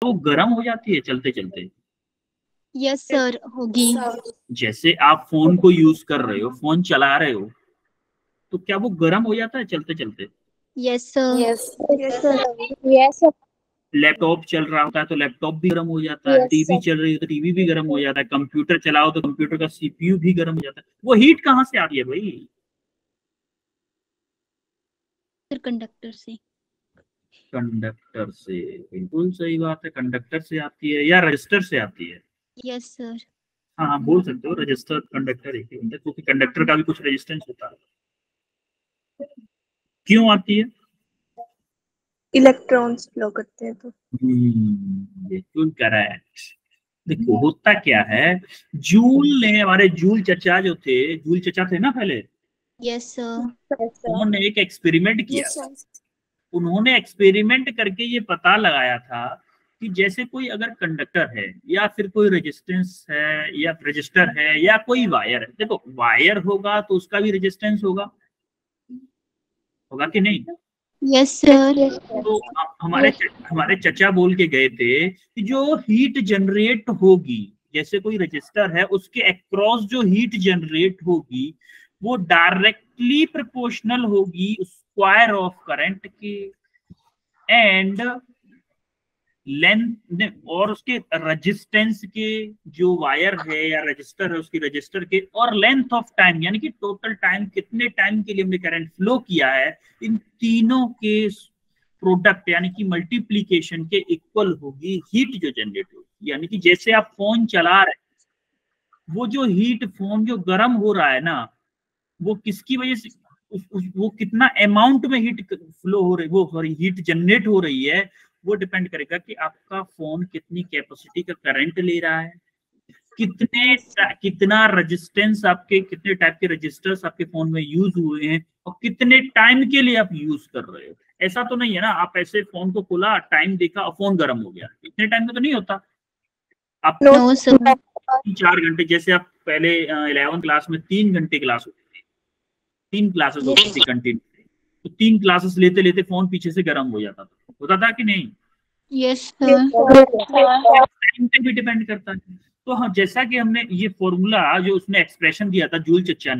वो गर्म हो जाती है चलते चलते? यस सर, होगी। जैसे आप फोन को यूज कर रहे हो, फोन चला रहे हो, तो क्या वो गर्म हो जाता है चलते चलते? Yes sir. Yes sir. Laptop चल रहा होता है तो लैपटॉप भी गर्म हो जाता है, टीवी चल रही है तो टीवी भी गर्म हो जाता है, कंप्यूटर चलाओ तो कंप्यूटर का सीपीयू भी गर्म हो जाता है। वो हीट कहाँ से आती है भाई? सर कंडक्टर से। कंडक्टर से, बिल्कुल सही बात है, कंडक्टर से आती है या रजिस्टर से आती है? Yes sir. हाँ हाँ, बोल सकते हो, रजिस्टर कंडक्टर एक ही होता है, क्योंकि कंडक्टर का भी कुछ रेजिस्टेंस होता है। क्यों आती है? इलेक्ट्रॉन्स फ्लो करते हैं तो। बिल्कुल करेक्ट। देखो होता क्या है, जूल ने, हमारे जूल चचा जो थे, जूल चचा थे ना पहले, यस सर। उन्होंने एक एक्सपेरिमेंट किया। उन्होंने एक्सपेरिमेंट करके ये पता लगाया था कि जैसे कोई अगर कंडक्टर है या फिर कोई रेजिस्टेंस है या रजिस्टर है या कोई वायर है, देखो वायर होगा तो उसका भी रेजिस्टेंस होगा, होगा कि नहीं? Yes sir. तो हमारे चचा बोल के गए थे कि जो हीट जनरेट होगी, जैसे कोई रजिस्टर है उसके अक्रॉस जो हीट जनरेट होगी वो डायरेक्टली प्रोपोर्शनल होगी स्क्वायर ऑफ करंट के एंड लेंथ और उसके रजिस्टेंस के, जो वायर है या रजिस्टर है उसकी रजिस्टर के, और लेंथ ऑफ टाइम, यानी कि टोटल टाइम, कितने टाइम के लिए हमने करंट फ्लो किया है, इन तीनों के प्रोडक्ट यानी कि मल्टीप्लीकेशन के इक्वल होगी हीट जो जनरेट होगी। यानी कि जैसे आप फोन चला रहे हैं, वो जो हीट, फोन जो गर्म हो रहा है ना, वो किसकी वजह से, वो कितना अमाउंट में हीट फ्लो हो रही, वो हीट जनरेट हो रही है, वो डिपेंड करेगा कि आपका फोन कितनी कैपेसिटी का करंट ले रहा है, कितना रेजिस्टेंस, आपके कितने टाइप के रजिस्टर्स आपके फोन में यूज हुए हैं और कितने टाइम के लिए आप यूज कर रहे हो। ऐसा तो नहीं है ना आप ऐसे फोन को खोला, टाइम देखा और फोन गर्म हो गया, इतने टाइम में तो नहीं होता। आप नो सर। 4 घंटे, जैसे आप पहले 11th क्लास में 3 घंटे क्लास होती थी, 3 क्लासेस होती थी कंटिन्यू, तो 3 क्लासेस लेते लेते फोन पीछे से गर्म हो जाता था, होता था कि नहीं? Yes sir. टाइम पे भी डिपेंड करता है। तो हाँ, जैसा कि हमने ये फॉर्मूला जो उसने एक्सप्रेशन दिया था जूल चच्चा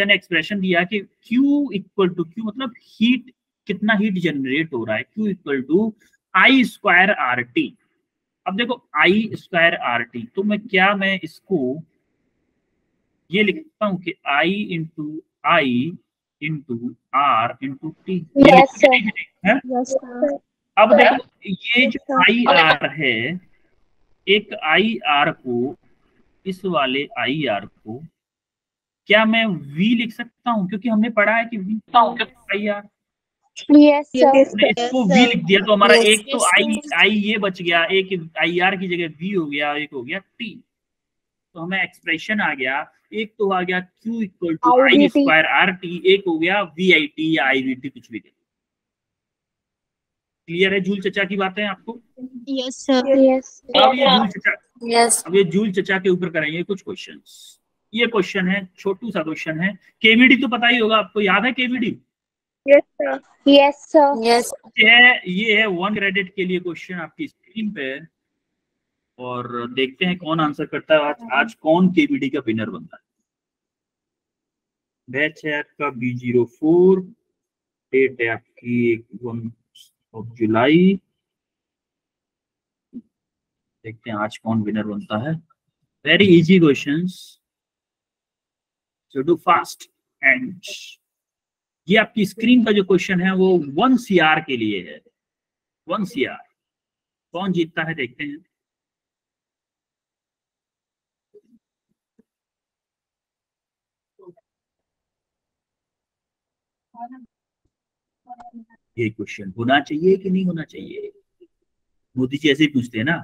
ने एक्सप्रेशन दिया कि Q इक्वल टू, Q मतलब हीट, कितना हीट जनरेट हो रहा है, Q equal to I square R T. अब देखो आई स्क्वायर आर टी, तो मैं इसको ये लिखता हूँ कि आई इंटू आर इंटू टी। अब देखो ये जो आई आर है, एक आई आर को, इस वाले आई आर को क्या मैं V लिख सकता हूँ? क्योंकि हमने पढ़ा है कि V आई आर, यस हमने इसको V लिख दिया तो हमारा एक तो आई ये बच गया, एक आई आर की जगह V हो गया, एक हो गया T, तो हमें एक्सप्रेशन आ गया, एक तो आ गया Q equal to I square R T, एक हो गया VIT या IVT, कुछ भी। क्लियर है जूल चचा की बातें आपको? Yes sir. अब ये जूल चचा के ऊपर करेंगे कुछ क्वेश्चंस। ये क्वेश्चन है, छोटू सा क्वेश्चन है, केवीडी तो पता ही होगा आपको, याद है केवीडी? Yes sir. ये है 1 क्रेडिट के लिए क्वेश्चन आपकी स्क्रीन पे, और देखते हैं कौन आंसर करता है आज कौन केवीडी का विनर बनता है। बैच है आपका B04, डेट है आपकी 1 जुलाई। देखते हैं आज कौन विनर बनता है। Very easy questions, so do fast. And ये आपकी स्क्रीन का जो क्वेश्चन है वो 1 CR के लिए है। 1 CR कौन जीतता है देखते हैं। ये क्वेश्चन होना चाहिए कि नहीं होना चाहिए? मोदी जी ऐसे ही पूछते हैं ना।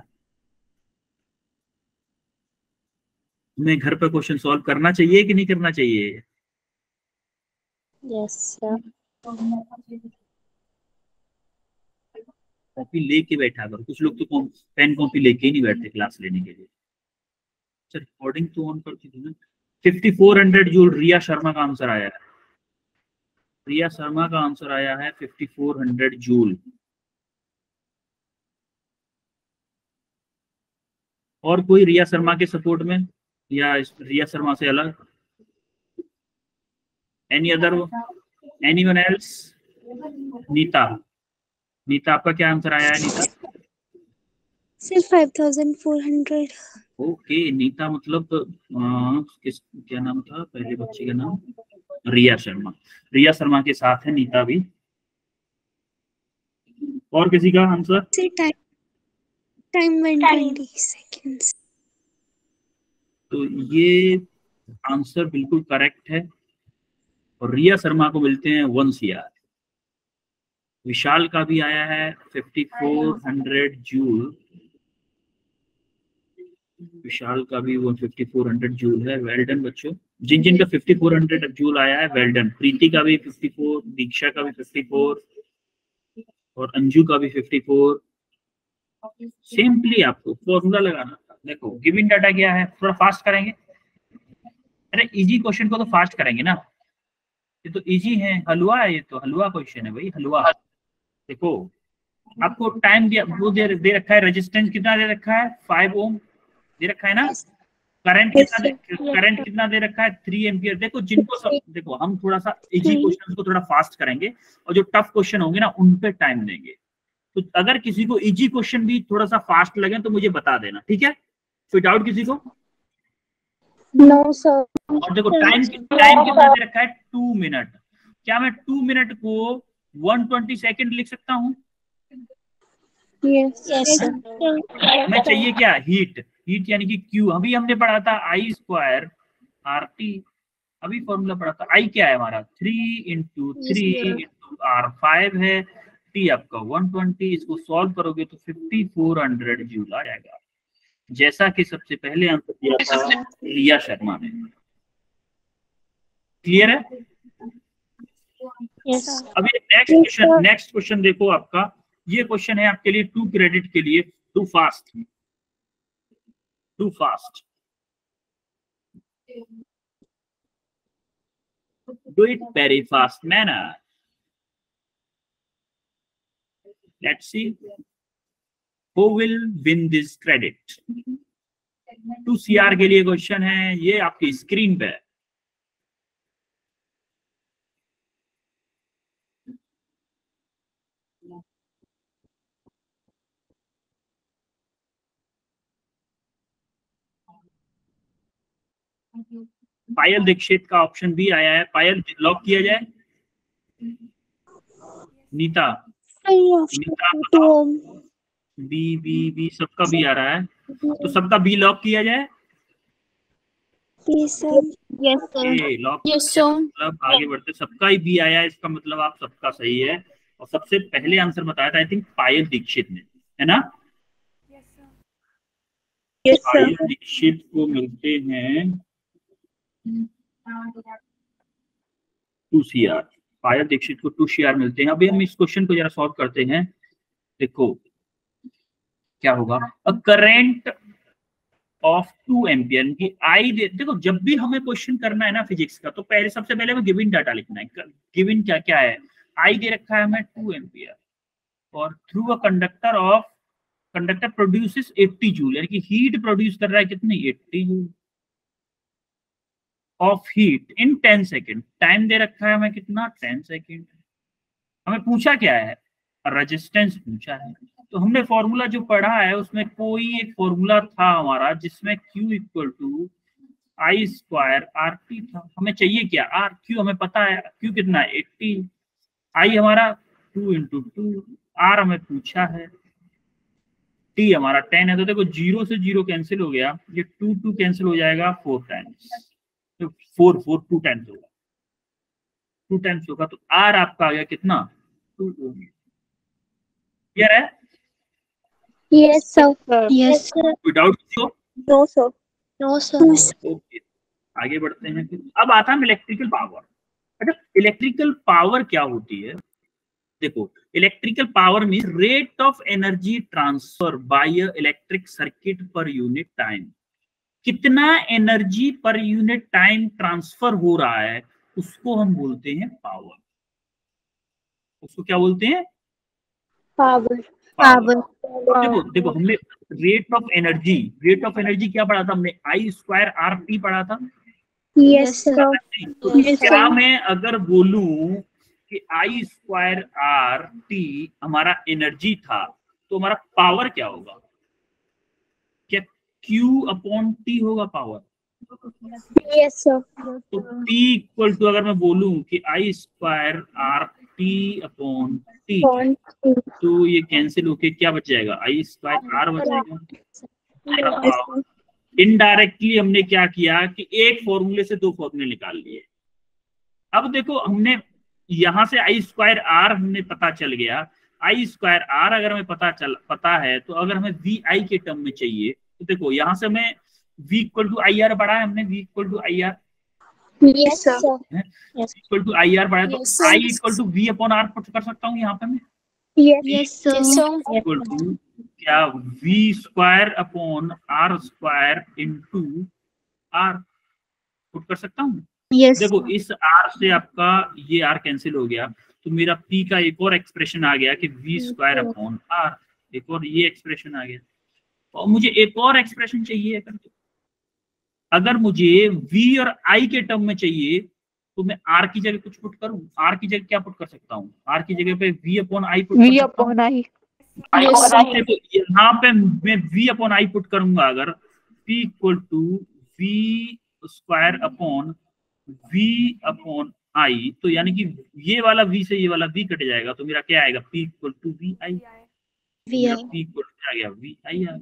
तुम्हें घर पर क्वेश्चन सॉल्व करना चाहिए कि नहीं करना चाहिए? Yes sir. कॉपी लेके बैठा करो, कुछ लोग तो पेन कॉपी लेके ही नहीं बैठते क्लास लेने के लिए। सर रिकॉर्डिंग तो ऑन करती थी ना। 5400 जूल रिया शर्मा का आंसर आया है। रिया शर्मा का आंसर आया है 5400 जूल। और कोई रिया शर्मा के सपोर्ट में या रिया शर्मा से अलग? Any other, anyone else? Nita, Nita आपका क्या आंसर आया है नीता? सर 5400। ओके नीता, मतलब क्या नाम था पहले बच्चे का नाम? रिया शर्मा। रिया शर्मा के साथ है नीता भी। और किसी का आंसर? Time 120 seconds. तो ये आंसर बिल्कुल करेक्ट है और रिया शर्मा को मिलते हैं 1 CR। विशाल का भी आया है 5400 जूल, विशाल का भी 5400 जूल है। वेल डन बच्चों, जिन जिन का 5400 जूल आया है वेल डन। प्रीति का भी 54, दीक्षा का भी 54 और अंजू का भी 54। सिंपली आपको फॉर्मूला लगाना था। देखो गिवन डाटा क्या है, थोड़ा फास्ट करेंगे। अरे इजी क्वेश्चन को तो फास्ट करेंगे ना, ये तो इजी है, हलवा है, ये तो हलवा क्वेश्चन है भाई, हलवा। देखो आपको टाइम दिया, वो दे रखा है, रेजिस्टेंस कितना दे रखा है 5 ओम दे रखा है ना, करंट कितना दे रखा है 3 एम्पियर। देखो जिनको देखो हम थोड़ा सा इजी क्वेश्चन को थोड़ा फास्ट करेंगे और जो टफ क्वेश्चन होंगे ना उन पे टाइम देंगे। तो अगर किसी को इजी क्वेश्चन भी थोड़ा सा फास्ट लगे तो मुझे बता देना, ठीक है? कोई डाउट किसी को? No sir. और देखो टाइम कितना दे रखा है 2 मिनट। क्या मैं 2 मिनट को 120 सेकंड लिख सकता हूँ? Yes sir. हमें चाहिए क्या? हीट। हीट यानी कि Q। अभी हमने पढ़ा था I² RT, अभी फॉर्मूला पढ़ा था। I क्या है हमारा 3 × 3 × R 5 है, T आपका 120। इसको सॉल्व करोगे तो 5400 जूल आ जाएगा, जैसा कि सबसे पहले आंसर दिया था रिया शर्मा ने। क्लियर है? यस। अभी नेक्स्ट क्वेश्चन देखो आपका। ये क्वेश्चन है आपके लिए 2 क्रेडिट के लिए। Too fast, do it very fast manner. Let's see who will win this credit. 2 CR के लिए क्वेश्चन है, ये आपकी स्क्रीन पे है। पायल दीक्षित का ऑप्शन भी आया है। पायल लॉक किया जाए? नीता, बी सबका भी आ रहा है, तो सबका बी लॉक किया जाए? लॉक। मतलब आगे बढ़ते सबका ही बी आया, इसका मतलब आप सबका सही है। और सबसे पहले आंसर बताया था आई थिंक पायल दीक्षित ने, है ना? पायल दीक्षित को मिलते हैं 2 CR। पायल दीक्षित को 2 CR मिलते हैं। अभी हम इस क्वेश्चन को जरा सॉल्व करते हैं। देखो क्या होगा, अ करंट ऑफ 2 एम्पियर की आई देखो जब भी हमें क्वेश्चन करना है ना फिजिक्स का, तो पहले सबसे पहले हमें गिवन डाटा लिखना है। गिवन क्या क्या है? आई दे रखा है हमें 2 एम्पियर और through a conductor produces 80 joule, यानी कि हीट प्रोड्यूस कर रहा है कितनी 80 joule of heat in 10 second. Time दे रखा है हमें कितना 10 सेकेंड। हमें पूछा क्या है? रेजिस्टेंस पूछा है। तो हमने फॉर्मूला जो पढ़ा है उसमें कोई एक फॉर्मूला था हमारा जिसमें Q = I² RT था। हमें चाहिए क्या? R। Q हमें पता है, Q कितना है 80, I हमारा 2 × 2, R हमें पूछा है, T हमारा 10 है। तो देखो 0 से 0 कैंसिल हो गया, ये 2 कैंसिल हो जाएगा 4 टाइम्स, तो 4 2 टाइम्स होगा, 2 टाइम्स होगा। तो R आपका आ गया कितना 2 ओम। क्लियर है? Yes sir. Yes sir. कोई doubt? No sir. No sir. Okay आगे बढ़ते हैं। अब आता है इलेक्ट्रिकल पावर। अच्छा इलेक्ट्रिकल पावर क्या होती है? देखो electrical power mean rate of energy transfer by electric circuit per unit time. कितना energy per unit time transfer हो रहा है उसको हम बोलते हैं पावर। उसको क्या बोलते हैं? पावर। पावर। पावर। देखो देखो हमने रेट ऑफ एनर्जी क्या पढ़ा था हमने, आई स्क्वायर आर टी पढ़ा था। Yes, sir. तो Yes, क्या sir. मैं अगर बोलूं कि आई स्क्वायर आर टी हमारा एनर्जी था तो हमारा पावर क्या होगा? क्या क्यू अपॉन टी होगा पावर? Yes, sir. तो P इक्वल टू अगर मैं बोलूं कि I square R T upon T, On. तो ये कैंसिल होके क्या बच जाएगा? आई स्क्वायर आर बचेगा। इनडायरेक्टली हमने क्या किया कि एक फॉर्मूले से दो फॉर्मूले निकाल लिए। अब देखो हमने यहां से आई स्क्वायर आर हमने पता चल गया, आई स्क्वायर आर अगर हमें पता है तो अगर हमें वी आई के टर्म में चाहिए तो देखो यहां से हमें v equal to I R पढ़ा है हमने, v equal to I R Yes, sir. Equal to I R पढ़ा है, Yes, तो sir. I equal to V upon R put कर सकता हूँ यहाँ पे मैं, Yes, sir. इक्वल टू क्या V square upon R square into R put कर सकता हूँ। Yes. देखो इस r से आपका ये r कैंसिल हो गया तो मेरा p का एक और एक्सप्रेशन आ गया कि v स्क्वायर अपॉन r, एक और ये एक्सप्रेशन आ गया। और मुझे एक और एक्सप्रेशन चाहिए, अगर मुझे v और i के टर्म में चाहिए तो मैं r की जगह कुछ पुट करूं, r की जगह क्या पुट कर सकता हूँ, r की जगह पे v अपॉन i पुट कर सकता हूं। देखो यहाँ पे मैं v अपॉन i पुट करूंगा अगर p equal to v square upon v upon i, तो यानी कि ये वाला v से ये वाला v कट जाएगा तो मेरा क्या आएगा, p equal to V I, p equal to आ गया वी आई आ गया।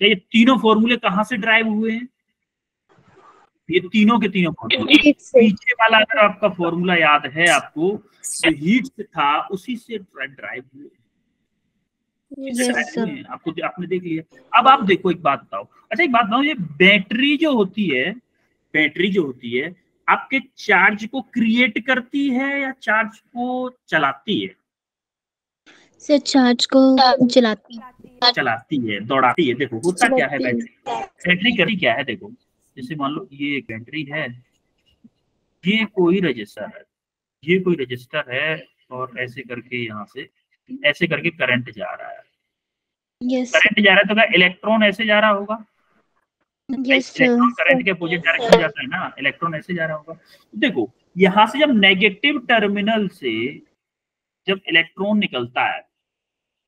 क्या ये तीनों फॉर्मूले कहाँ से ड्राइव हुए हैं? ये तीनों के तीनों फॉर्मूले, पीछे वाला अगर आपका फॉर्मूला याद है आपको, जो हीट से था उसी से ड्राइव हुए, आपको आपने देख लिया। अब आप देखो एक बात बताओ, अच्छा एक बात बताओ, ये बैटरी जो होती है आपके चार्ज को क्रिएट करती है या चार्ज को चलाती है? से चार्ज को चलाती है, दौड़ाती है। देखो होता क्या है बैटरी करती क्या है, देखो जैसे मान लो ये एक बैटरी है, ये कोई रजिस्टर है और ऐसे करके यहाँ से ऐसे करके करंट जा रहा है, करंट जा रहा है तो क्या इलेक्ट्रॉन ऐसे जा रहा होगा? इलेक्ट्रॉन करंट के अपोजिट डायरेक्शन में जाता है ना, इलेक्ट्रॉन ऐसे जा रहा होगा। तो देखो यहाँ से जब नेगेटिव टर्मिनल से जब इलेक्ट्रॉन निकलता है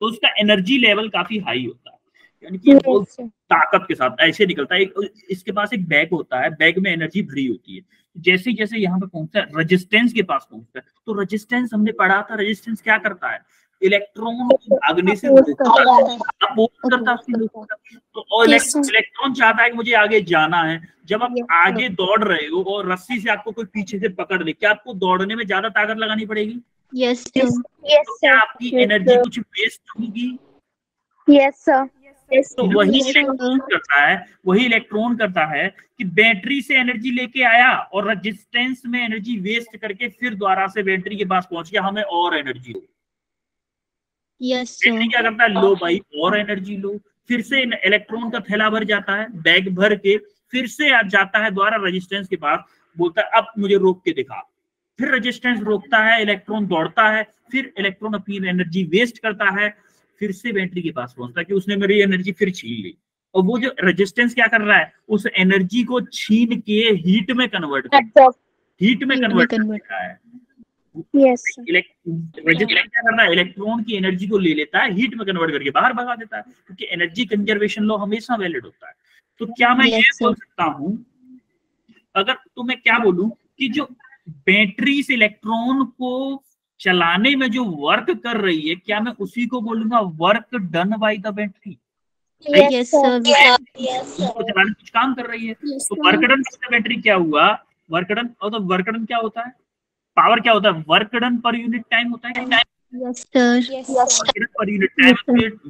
तो उसका एनर्जी लेवल काफी हाई होता है, यानी कि वो ताकत के साथ ऐसे निकलता है। इसके पास एक बैग होता है, बैग में एनर्जी भरी होती है, जैसे जैसे यहाँ पे पहुंचता है रेजिस्टेंस के पास पहुंचता है, तो रेजिस्टेंस हमने पढ़ा था, रेजिस्टेंस क्या करता है, इलेक्ट्रॉन को भागने से रोकता है। तो इलेक्ट्रॉन चाहता है कि मुझे आगे जाना है, जब आप आगे दौड़ रहे हो और रस्सी से आपको कोई पीछे से पकड़ ले, क्या आपको दौड़ने में ज्यादा ताकत लगानी पड़ेगी? यस तो क्या आपकी एनर्जी कुछ वेस्ट होगी? Yes sir. तो वही इलेक्ट्रॉन करता है कि बैटरी से एनर्जी लेके आया और रेजिस्टेंस में एनर्जी वेस्ट करके फिर दोबारा से बैटरी के पास पहुंच गया, हमें और एनर्जी लो। बैटरी क्या करता है, लो भाई और एनर्जी लो, फिर से इलेक्ट्रॉन का थैला भर जाता है, बैग भर के फिर से जाता है द्वारा रेजिस्टेंस के पास, बोलता है अब मुझे रोक के दिखा, फिर रेजिस्टेंस रोकता है, इलेक्ट्रॉन दौड़ता है, फिर इलेक्ट्रॉन अपनी एनर्जी वेस्ट करता है, फिर से बैटरी के पास पहुंचता है कि उसने मेरी एनर्जी फिर छीन ली। और वो जो रेजिस्टेंस क्या कर रहा है, उस एनर्जी को छीन के हीट में कन्वर्ट कर रहा है। रेजिस्टेंस क्या कर रहा है, इलेक्ट्रॉन की एनर्जी को ले लेता है, हीट में कन्वर्ट करके बाहर भगा देता है, क्योंकि एनर्जी कंजर्वेशन लॉ हमेशा वैलिड होता है। तो क्या मैं ये बोल सकता हूं, अगर तो मैं क्या बोलूं कि जो बैटरी से इलेक्ट्रॉन को चलाने में जो वर्क कर रही है, क्या मैं उसी को बोलूंगा work done by the battery? Yes sir, उसको चलाने कुछ काम कर रही है, तो वर्क डन बैटरी क्या हुआ, वर्क डन, और तो वर्क डन क्या होता है, पावर क्या होता है, वर्क डन पर यूनिट टाइम होता है। यस सर, पर यूनिट टाइम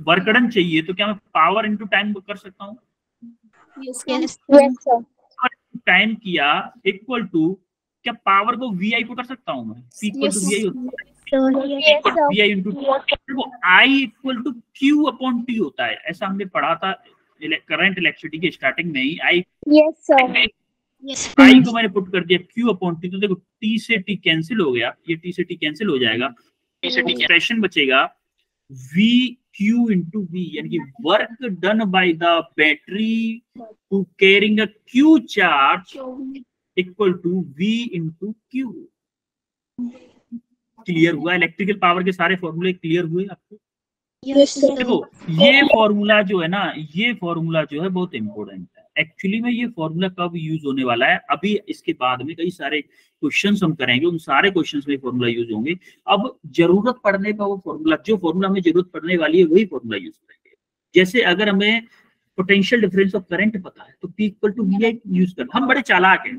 वर्क डन चाहिए तो क्या मैं पावर इनटू टाइम कर सकता हूँ? यस टाइम किया इक्वल टू, क्या पावर को वी को कर सकता हूँ मैं, P इक्वल टू वी होता है, V I into I equal to Q upon T होता है, ऐसा हमने पढ़ा था करंट इलेक्ट्रिसिटी के स्टार्टिंग में ही। आई आई को मैंने पुट कर दिया क्यू अपॉन टी, तो देखो टी से टी कैंसिल हो गया, ये टी से टी कैंसिल हो जाएगा, टी से टी एक्सप्रेशन बचेगा V Q into V, यानी कि work done by the battery to carrying a Q charge equal to V into Q। Clear हुआ? इलेक्ट्रिकल पावर के सारे फॉर्मूले क्लियर हुए आपको? Yes, sir. देखो ये फॉर्मूला जो है ना, ये फॉर्मूला जो है बहुत इंपॉर्टेंट है। एक्चुअली में ये फॉर्मूला कब यूज होने वाला है, अभी इसके बाद में कई सारे क्वेश्चंस हम करेंगे, उन सारे क्वेश्चंस में फॉर्मूला यूज होंगे। अब जरूरत पड़ने पर वो फॉर्मूला, जो फॉर्मूला हमें जरूरत पड़ने वाली है वही फॉर्मूला यूज करेंगे। जैसे अगर हमें पोटेंशियल डिफरेंस ऑफ करंट पता है तो P equal to VI use कर। हम बड़े चालाक हैं,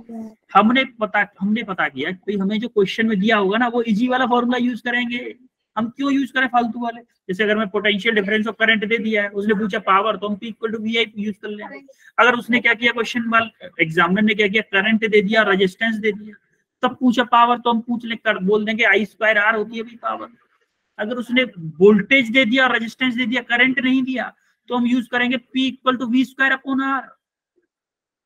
हमने पता किया कि हमें जो क्वेश्चन में दिया होगा ना वो इजी वाला फॉर्मूला यूज करेंगे। हम क्यों यूज करें फालतू वाले? जैसे अगर मैं पोटेंशियल डिफरेंस ऑफ करंट दे दिया है, उसने पूछा पावर, तो हम P equal to VI use कर लेंगे। अगर उसने क्या किया, क्वेश्चन वाले एग्जामिनर ने क्या किया, करंट दे दिया, रेजिस्टेंस दे दिया, तब पूछा पावर, तो हम बोल देंगे I स्क्वायर R होती है भाई पावर। अगर उसने वोल्टेज दे दिया, रेजिस्टेंस दे दिया, करंट नहीं दिया, तो हम यूज करेंगे P equal to V square upon R।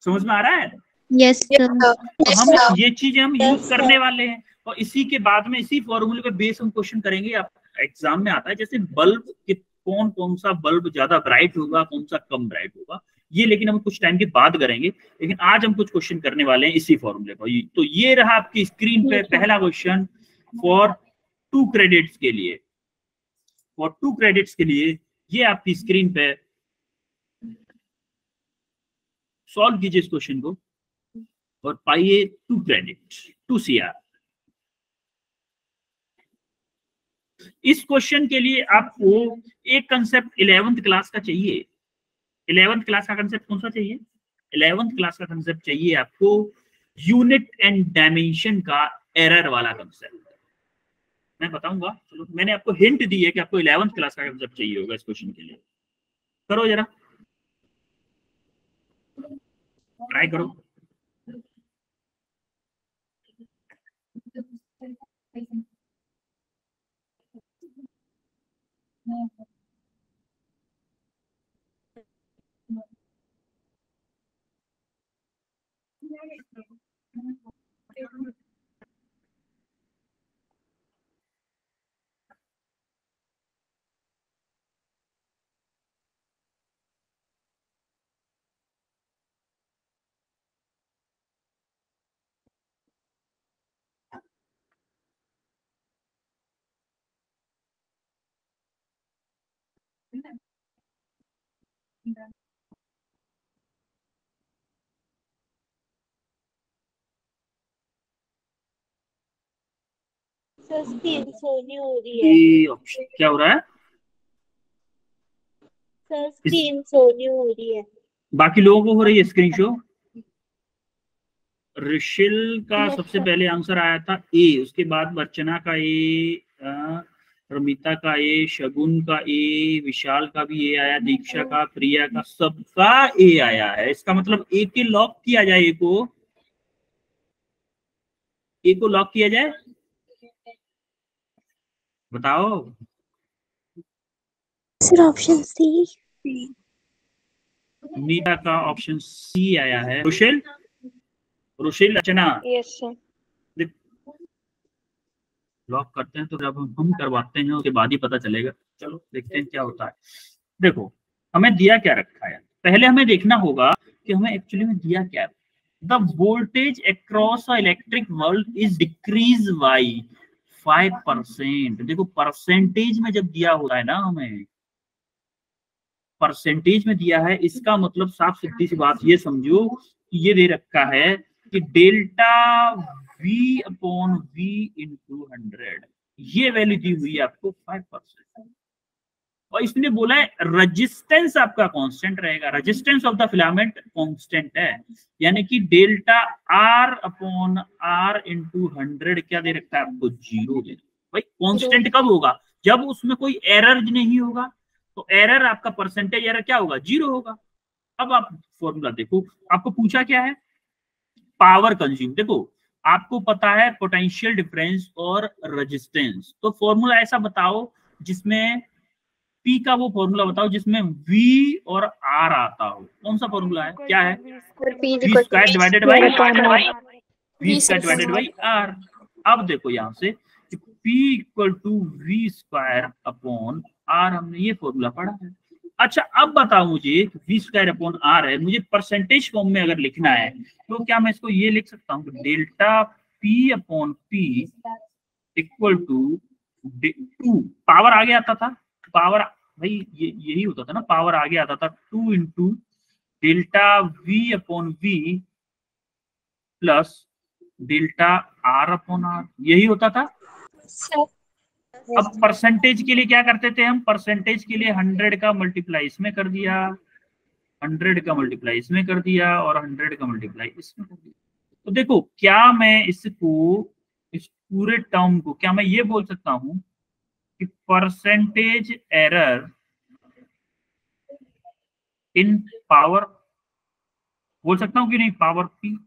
समझ में आ रहा है? Yes, sir. तो हम ये चीजें हम यूज करने वाले हैं, और इसी के बाद में इसी फॉर्मूले पे बेस हम क्वेश्चन करेंगे। आप एग्जाम में आता है जैसे बल्ब के कौन सा बल्ब ज्यादा ब्राइट होगा, कौन सा कम ब्राइट होगा, ये लेकिन हम कुछ टाइम के बाद करेंगे। लेकिन आज हम कुछ क्वेश्चन करने वाले हैं इसी फॉर्मूले पर। तो ये रहा आपकी स्क्रीन पे पहला क्वेश्चन फॉर 2 क्रेडिट्स के लिए। फॉर 2 क्रेडिट्स के लिए ये आपकी स्क्रीन पे, सॉल्व कीजिए इस क्वेश्चन को और पाइए 2 क्रेडिट 2 CR। इस क्वेश्चन के लिए आपको एक कंसेप्ट 11th क्लास का चाहिए। 11th क्लास का कंसेप्ट कौन सा चाहिए? 11th क्लास का कंसेप्ट चाहिए आपको यूनिट एंड डायमेंशन का एरर वाला कंसेप्ट। मैं बताऊंगा, चलो मैंने आपको हिंट दी है कि आपको 11th क्लास का कंसेप्ट चाहिए होगा इस क्वेश्चन के लिए। करो जरा, ट्राई करो। स्क्रीन शो नहीं हो रही है। ऑप्शन क्या हो रहा है? सर स्क्रीन शो नहीं हो रही है। बाकी लोगों को हो रही है स्क्रीन शो। ऋषिल का सबसे पहले आंसर आया था ए, उसके बाद अर्चना का ए, रमिता का ए, शगुन का ए, विशाल का भी ए आया, दीक्षा का, प्रिया का, सबका ए आया है। इसका मतलब ए के लॉक किया जाए, ए को लॉक किया जाए, बताओ। Sir option C. नीता का ऑप्शन सी आया है। रुशिल अर्चना, यस सर। लॉक करते हैं तो जब हम करवाते हैं उसके बाद ही पता चलेगा। चलो देखते हैं क्या होता है। देखो हमें दिया क्या रखा है, पहले हमें देखना होगा कि हमें एक्चुअली में दिया क्या है। The voltage across a electric bulb is decrease by 5%। देखो परसेंटेज में जब दिया होता है ना, हमें परसेंटेज में दिया है, इसका मतलब साफ सीधी सी बात ये समझो कि ये दे रखा है कि delta V upon V into 100, ये वैल्यू दी हुई है आपको 5%। और इसने बोला है रेजिस्टेंस आपका कांस्टेंट रहेगा, resistance of the filament constant है, यानी कि delta R upon R into 100 क्या दे रखा है आपको? 0 दे। भाई कांस्टेंट कब होगा? जब उसमें कोई एरर नहीं होगा, तो एरर आपका परसेंटेज एरर क्या होगा? 0 होगा। अब आप फॉर्मूला देखो, आपको पूछा क्या है? Power consume. देखो आपको पता है पोटेंशियल डिफरेंस और रेजिस्टेंस, तो फॉर्मूला ऐसा बताओ जिसमें P का वो फॉर्मूला बताओ जिसमें V और R आता हो। कौन सा फॉर्मूला है? क्या है? V square divided by R। अब देखो यहां से P equal to V square upon R हमने ये फॉर्मूला पढ़ा है। अच्छा अब बताओ मुझे, वी स्क्वायर अपॉन आर है, मुझे परसेंटेज फॉर्म में अगर लिखना है तो क्या मैं इसको ये लिख सकता हूँ, delta P upon P equal to 2, power आगे आता था, पावर भाई यही होता था ना, पावर आगे आता था 2 into delta V upon V plus delta R upon R, यही होता था। अब परसेंटेज के लिए क्या करते थे हम, परसेंटेज के लिए 100 का मल्टीप्लाई इसमें कर दिया, 100 का मल्टीप्लाई इसमें कर दिया और 100 का मल्टीप्लाई इसमें कर दिया। तो देखो क्या मैं इसको, इस पूरे टर्म को क्या मैं ये बोल सकता हूं कि परसेंटेज एरर इन पावर, बोल सकता हूं कि नहीं, पावर पी।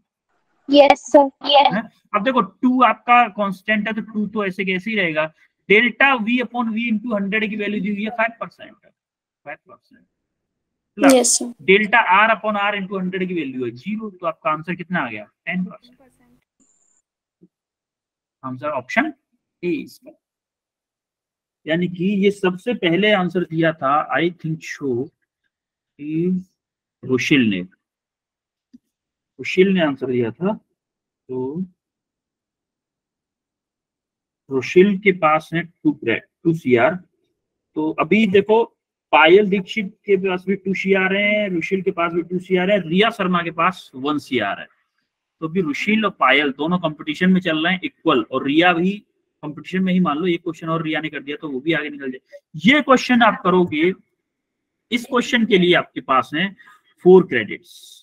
Yes, sir. है? अब देखो 2 आपका कांस्टेंट है तो 2 तो ऐसे कैसे ही रहेगा, delta V upon V into 100 की वैल्यू दी हुई है 5%, 5% plus Yes, sir. Delta R upon R into 100 की वैल्यू है 0, तो आपका आंसर कितना आ गया, 10%। आंसर ऑप्शन ए इसका, यानी कि ये सबसे पहले आंसर दिया था आई थिंक शो रुशिल ने, रुशिल ने आंसर दिया था। तो रुशिल के पास है 2 CR। तो अभी देखो पायल दीक्षित के पास भी 2 CR है, रुशिल के पास भी 2 CR है, रिया शर्मा के पास 1 CR है। तो अभी रुशिल और पायल दोनों कंपटीशन में चल रहे हैं इक्वल, और रिया भी कंपटीशन में ही, मान लो एक क्वेश्चन और रिया ने कर दिया तो वो भी आगे निकल जाए। ये क्वेश्चन आप करोगे, इस क्वेश्चन के लिए आपके पास है 4 क्रेडिट्स।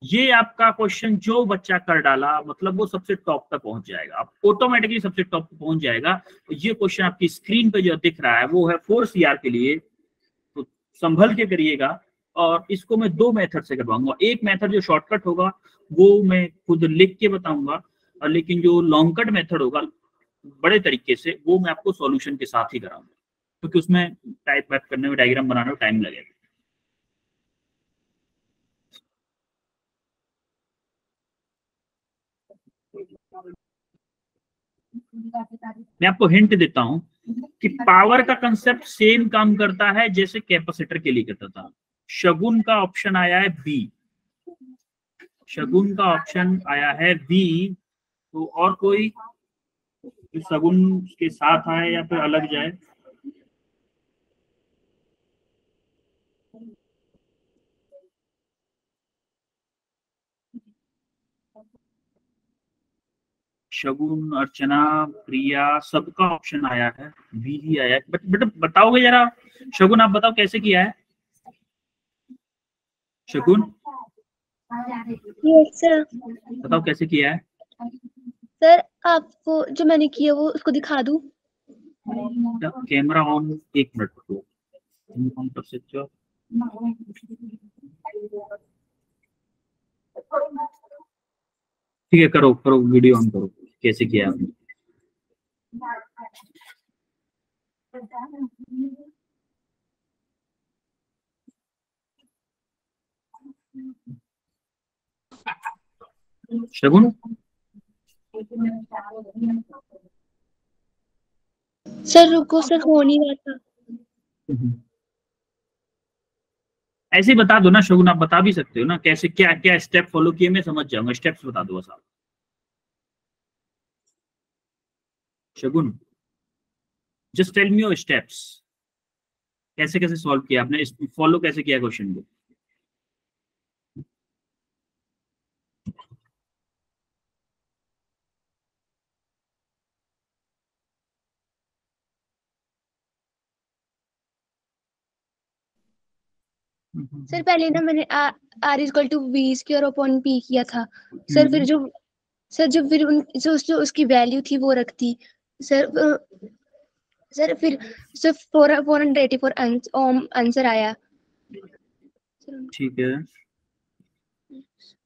ये आपका क्वेश्चन जो बच्चा कर डाला मतलब वो सबसे टॉप तक पहुंच जाएगा, आप ऑटोमेटिकली सबसे टॉप तक पहुंच जाएगा। तो ये क्वेश्चन आपकी स्क्रीन पे जो दिख रहा है वो है 4 CR के लिए, तो संभल के करिएगा। और इसको मैं 2 मेथड से करवाऊंगा, एक मेथड जो शॉर्टकट होगा वो मैं खुद लिख के बताऊंगा, और लेकिन जो लॉन्ग कट मेथड होगा बड़े तरीके से वो मैं आपको सॉल्यूशन के साथ ही कराऊंगा, क्योंकि उसमें टाइप वाइप करने में, डायग्राम बनाने में टाइम लगेगा। मैं आपको हिंट देता हूं कि पावर का कंसेप्ट सेम काम करता है जैसे कैपेसिटर के लिए करता था। शगुन का ऑप्शन आया है बी, शगुन का ऑप्शन आया है बी। तो और कोई जो शगुन के साथ आए या फिर अलग जाए, शगुन, अर्चना, प्रिया, सबका ऑप्शन आया है बी ही आया है। बट बताओगे जरा, शगुन आप बताओ कैसे किया है, शगुन Yes, sir. बताओ कैसे किया है। सर आपको जो मैंने किया वो उसको दिखा दूं? कैमरा ऑन, 1 मिनट रुको, ऑन कर सकते हो। ठीक है, करो करो, वीडियो ऑन करो, कैसे किया आपने। शगुन सर रुको सर, हो नहीं रहा था। ऐसे ही बता दो ना शगुन, आप बता भी सकते हो ना कैसे, क्या क्या स्टेप फॉलो किए, मैं समझ जाऊंगा, स्टेप्स बता दो बस आप। Shagun just tell me your steps, कैसे कैसे सॉल्व किया आपने, फॉलो कैसे किया क्वेश्चन को। सर पहले ना मैंने R equal to V square upon P किया था सर, फिर जो सर जब फिर जो उसकी वैल्यू थी वो रखती सर। सर फिर सिर्फ 484 आंसर आया। ठीक है,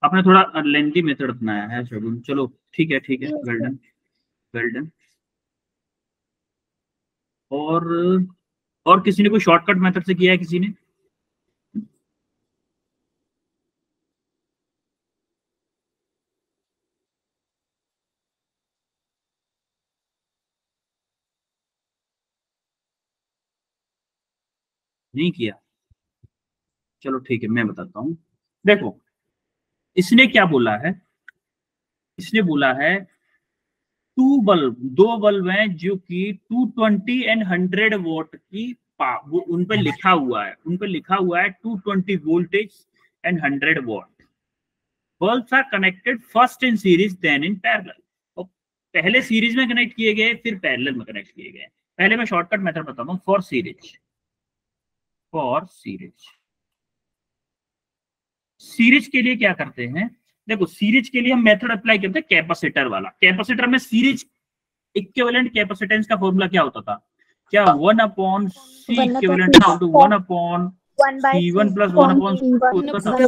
आपने थोड़ा लेंथी मेथड अपनाया है शगुन, चलो ठीक है ठीक है, वेल डन, वेल डन। और और किसी ने कोई शॉर्टकट मेथड से किया है किसी ने। नहीं किया, चलो ठीक है मैं बताता हूँ। देखो इसने क्या बोला है, इसने बोला है दो बल्ब हैं जो कि 220 एंड 100 वोल्ट की उन पे लिखा हुआ है, 220 voltage and 100 volt. Bulbs are connected first in series then in parallel. तो पहले सीरीज में कनेक्ट किए गए फिर पैरेलल में कनेक्ट किए गए। पहले मैं शॉर्टकट मेथड बताता हूँ। फॉर सीरीज के लिए क्या करते हैं, देखो सीरीज के लिए हम मेथड अप्लाई करते हैं कैपेसिटर वाला। कैपेसिटर में सीरीज इक्विवेलेंट कैपेसिटेंस का फॉर्मूला क्या होता था, क्या 1/C equivalent equal to 1/C1 plus 1/C होता था।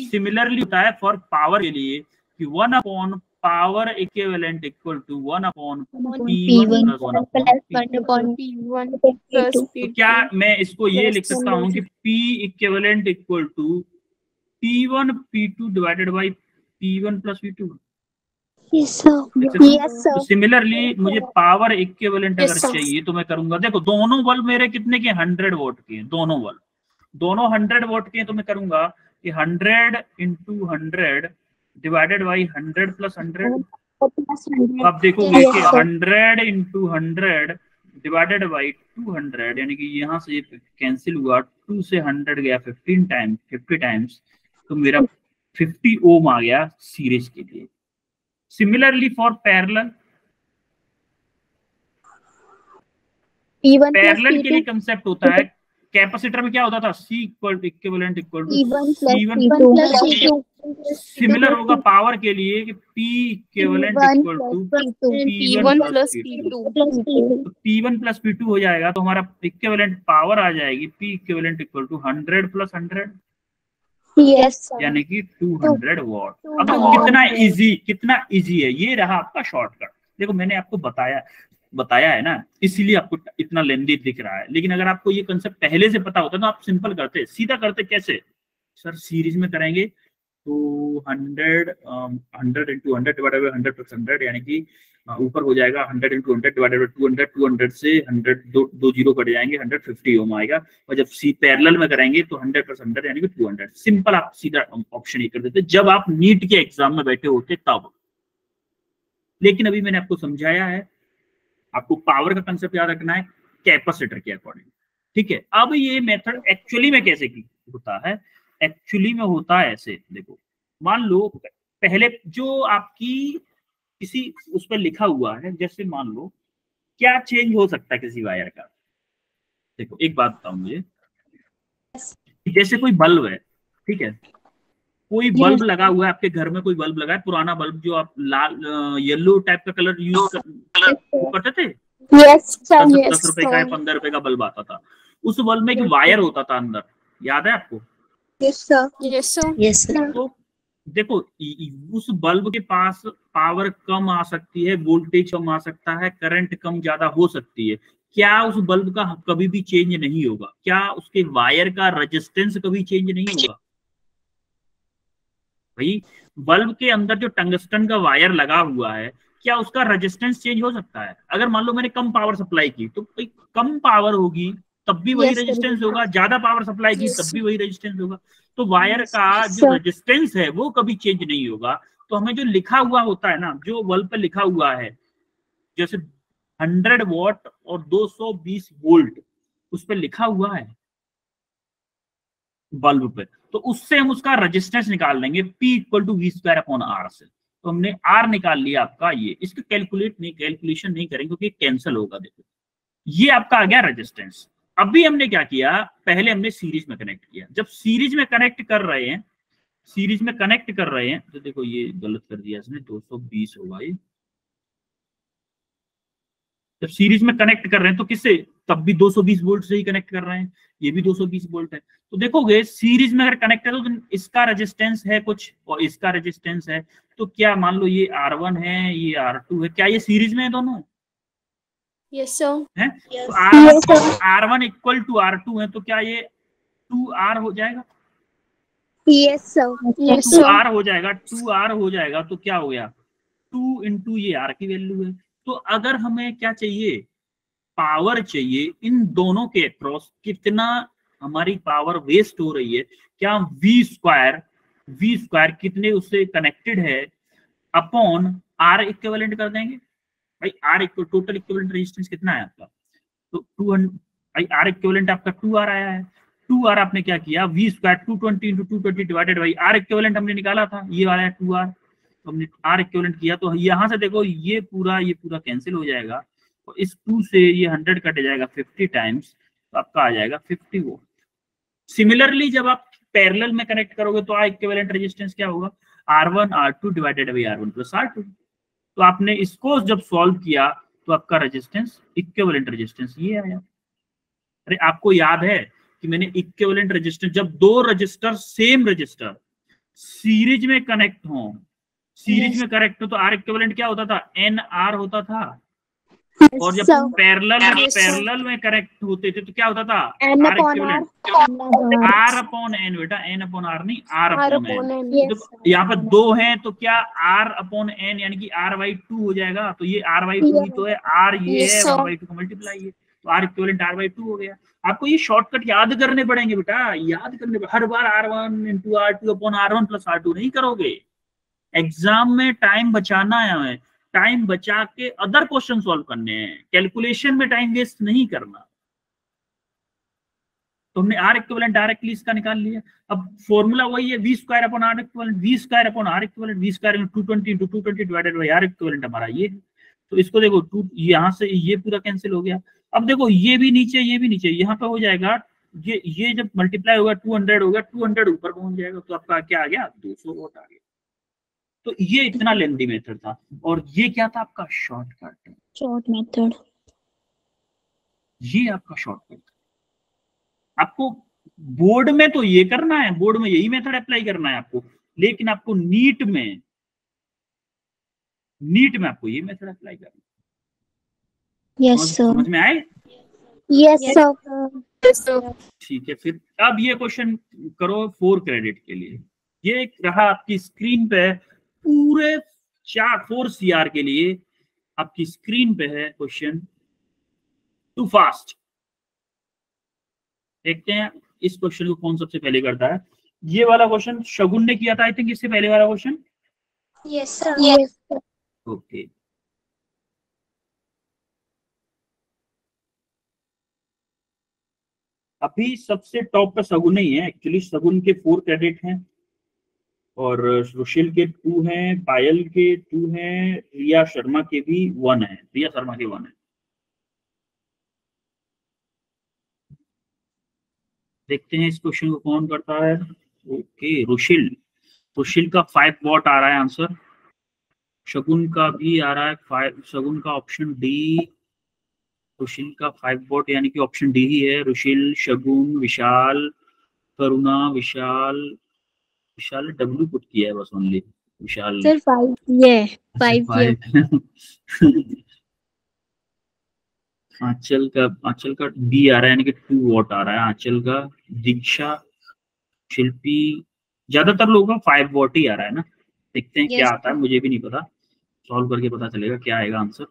सिमिलरली होता है फॉर पावर के लिए कि 1 power equivalent equal to 1/P1 plus 1/P1। तो क्या मैं इसको ये लिख सकता हूँ कि P equivalent equal to P1 P2 divided by P1 plus P2। Yes sir. तो सिमिलरली मुझे पावर इक्विवेलेंट अगर चाहिए तो मैं करूंगा, देखो दोनों बल्ब मेरे कितने के 100 वोल्ट के हैं, दोनों बल्ब दोनों 100 वोल्ट के हैं, तो मैं करूंगा कि 100 इंटू 100 डिवाइडेड बाई 100 प्लस 100। आप देखोगे कि 100 इंटू 100 डिवाइडेड बाई 200, यानी कि यहाँ से कैंसिल हुआ, 2 से 100 गया 50 टाइम्स, तो मेरा 50 ओम आ गया सीरीज के लिए। सिमिलरली फॉर पैरेलल के लिए कंसेप्ट होता है, कैपेसिटर में क्या होता था, C equivalent equal to C1 similar होगा पावर के लिए कि P equivalent equal to P1 plus P2। तो P1 प्लस P2 हो जाएगा, तो हमारा इक्विवेलेंट पावर आ जाएगी P equivalent equal to 100 plus 100, यानी कि 200 वॉट। अब कितना इजी है, ये रहा आपका शॉर्टकट। देखो मैंने आपको बताया है ना, इसीलिए आपको इतना लेंदी दिख रहा है। लेकिन अगर आपको ये कंसेप्ट पहले से पता होता तो आप सिंपल करते, सीधा करते। कैसे सर, सीरीज में करेंगे तो 100 इंटू 100 डिवाइडेड बाई 100 प्लस 100, यानी कि ऊपर हो जाएगा 100 इंटू 100 डिवाइडेड बाई 200, 200 से 100 दो जीरो कट जाएंगे, 150 ओम आएगा। और जब पैरेलल में करेंगे तो 100 प्लस 100 यानी कि 200। सिंपल, आप सीधा ऑप्शन ही कर देते जब आप नीट के एग्जाम में बैठे होते तब। लेकिन अभी मैंने आपको समझाया है, आपको पावर का कंसेप्ट याद रखना है कैपेसिटर के अकॉर्डिंग, ठीक है। अब ये मेथड एक्चुअली में कैसे होता है, एक्चुअली में होता है ऐसे। देखो मान लो पहले जो आपकी किसी उस पर लिखा हुआ है, जैसे मान लो क्या चेंज हो सकता है किसी वायर का। देखो एक बात बताऊं मुझे, जैसे कोई बल्ब है, ठीक है, कोई बल्ब लगा हुआ है आपके घर में, कोई बल्ब लगा है, पुराना बल्ब जो आप लाल येलो टाइप का कलर यूज करते थे, 10 रुपए का 15 रुपए का बल्ब आता था। उस बल्ब में एक वायर होता था अंदर, याद है आपको? Yes sir. तो देखो उस बल्ब के पास पावर कम आ सकती है, वोल्टेज कम आ सकता है, करंट कम ज्यादा हो सकती है। क्या उस बल्ब का कभी भी चेंज नहीं होगा? क्या उसके वायर का रेजिस्टेंस कभी चेंज नहीं होगा? भाई बल्ब के अंदर जो टंगस्टन का वायर लगा हुआ है, क्या उसका रेजिस्टेंस चेंज हो सकता है? अगर मान लो मैंने कम पावर सप्लाई की तो भाई कम पावर होगी तब भी वही रेजिस्टेंस होगा, ज्यादा पावर सप्लाई की तब भी वही रेजिस्टेंस होगा। तो वायर का जो रेजिस्टेंस है वो कभी चेंज नहीं होगा। तो हमें जो लिखा हुआ होता है ना, जो बल्ब पे लिखा हुआ है, जैसे 100 वॉट और 220 वोल्ट उस पर लिखा हुआ है बल्ब पे, तो उससे हम उसका रेजिस्टेंस निकाल लेंगे P equal to V square upon R से। तो हमने R निकाल लिया आपका, ये इसका कैलकुलेशन नहीं करेंगे क्योंकि कैंसिल होगा। देखो ये आपका आ गया रेजिस्टेंस। अभी हमने क्या किया, पहले हमने सीरीज में कनेक्ट किया। जब सीरीज में कनेक्ट कर रहे हैं तो देखो ये गलत कर दिया इसने, 220 होगा ये। जब सीरीज में कनेक्ट कर रहे हैं तो किससे, तब भी 220 वोल्ट से ही कनेक्ट कर रहे हैं, ये भी 220 वोल्ट है। तो देखोगे सीरीज में अगर कनेक्ट है तो इसका रेजिस्टेंस है कुछ और इसका रेजिस्टेंस है, तो क्या मान लो ये R1 है, ये R2 है, क्या ये सीरीज में है दोनों? Yes sir. है? तो R1 इक्वल टू R2 है, तो क्या ये 2R हो जाएगा? Yes sir. 2R हो जाएगा, 2R हो जाएगा। तो क्या हो गया, 2 इंटू ये R की वैल्यू है। तो अगर हमें क्या चाहिए, पावर चाहिए इन दोनों के अक्रॉस, कितना हमारी पावर वेस्ट हो रही है, क्या वी स्क्वायर कितने उससे कनेक्टेड है अपॉन आर इक्विवेलेंट कर देंगे। भाई R equal total equivalent resistance कितना है आपका, तो 200, भाई आर इक्विवेलेंट आपका 2R आया है। 2R आपने क्या किया, V square 220 × 220 divided by R equivalent हमने निकाला था, ये वाला है 2R, तो हमने आर इक्विवेलेंट किया। तो यहाँ से देखो ये पूरा कैंसिल हो जाएगा, तो इस 2 से ये 100 कट जाएगा 50 टाइम्स, तो आपका आ जाएगा 50 वोल्ट। सिमिलरली जब आप पैरेलल में कनेक्ट करोगे तो आर इक्विवेलेंट रेजिस्टेंस क्या होगा, R1 R2 divided by R1 plus R2। तो आपने इसको जब सॉल्व किया तो आपका रेजिस्टेंस, इक्विवेलेंट रेजिस्टेंस ये आया। अरे आपको याद है कि मैंने इक्विवेलेंट रेजिस्टेंस, जब दो रजिस्टर सेम रजिस्टर सीरीज में कनेक्ट हो, तो आर इक्विवेलेंट क्या होता था, NR होता था, और जब पैरेलल में कनेक्ट होते थे तो क्या होता था, R equivalent R upon N, बेटा N अपॉन R नहीं, R अपॉन N। तो यहाँ पर दो हैं तो क्या R अपॉन N यानी कि R/2 हो जाएगा, तो ये R/2 ही तो है, R ये है, 1/2 का मल्टीप्लाई है, तो R इक्विवेलेंट R/2 हो गया। आपको ये शॉर्टकट याद करने पड़ेंगे बेटा, हर बार R1 × R2 upon R1 plus R2 नहीं करोगे। एग्जाम में टाइम बचाना है हमें, टाइम बचा के अदर क्वेश्चन सॉल्व करने हैं, कैलकुलेशन में टाइम वेस्ट नहीं करना। तो हमने आर इक्विवेलेंट डायरेक्टली इसका निकाल लिया। अब फॉर्मूला वही है, V square upon R equivalent, V square upon R equivalent, V square 220 × 220 divided by R equivalent हमारा ये है। तो इसको देखो, यहाँ से ये पूरा कैंसिल हो गया। अब देखो ये भी नीचे, यहाँ पे हो जाएगा, ये जब मल्टीप्लाई होगा 200 होगा, 200 ऊपर पहुंच जाएगा, तो आपका क्या आ गया, 200 वोल्ट आ गया। तो ये इतना लेंथी मेथड था, और ये क्या था आपका शॉर्ट मेथड, ये आपका शॉर्टकट। आपको बोर्ड में तो ये करना है, बोर्ड में यही मेथड अप्लाई करना है आपको, लेकिन आपको नीट में आपको ये मेथड अप्लाई करना है। यस सर, समझ में आए? Yes sir. ठीक है, फिर अब ये क्वेश्चन करो 4 क्रेडिट के लिए। ये रहा आपकी स्क्रीन पे, पूरे 4 CR के लिए आपकी स्क्रीन पे है क्वेश्चन। टू फास्ट, देखते हैं इस क्वेश्चन को कौन सबसे पहले करता है। ये वाला क्वेश्चन शगुन ने किया था आई थिंक, इससे पहले वाला क्वेश्चन। Yes sir. ओके, अभी सबसे टॉप पे सगुन ही है एक्चुअली। सगुन के 4 क्रेडिट हैं, और रुशिल के 2 हैं, पायल के 2 हैं, रिया शर्मा के भी 1 है, रिया शर्मा के 1 है। देखते हैं इस क्वेश्चन को कौन करता है। ओके, रुशिल का 5 वॉट आ रहा है आंसर, शगुन का भी आ रहा है 5, शगुन का ऑप्शन डी, रुशिल का 5 वॉट यानी कि ऑप्शन डी ही है। रुशिल, शगुन, विशाल, करुणा, विशाल W पुट किया है बस, ओनली विशाल सर 5 ये 5 आंचल का बी आ रहा है यानी कि 2 वॉट आ रहा है आंचल का। दीक्षा, शिल्पी, ज्यादातर लोगों का 5 वॉट ही आ रहा है ना। देखते हैं क्या आता है, मुझे भी नहीं पता, सॉल्व करके पता चलेगा क्या आएगा आंसर।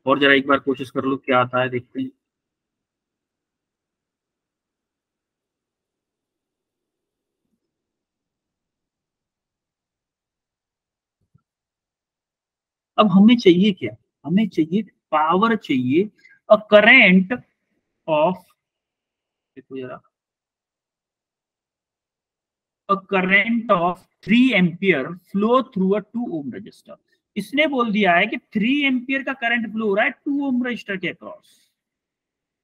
और जरा एक बार कोशिश कर लो क्या आता है, देखते हैं। अब हमें चाहिए क्या, हमें चाहिए पावर, चाहिए अ करंट ऑफ, देखो जरा, a current of 3 ampere flow through a 2 ohm resistor. इसने बोल दिया है कि 3 एम्पियर का करंट फ्लो हो रहा है 2 ओम रजिस्टर के अक्रॉस,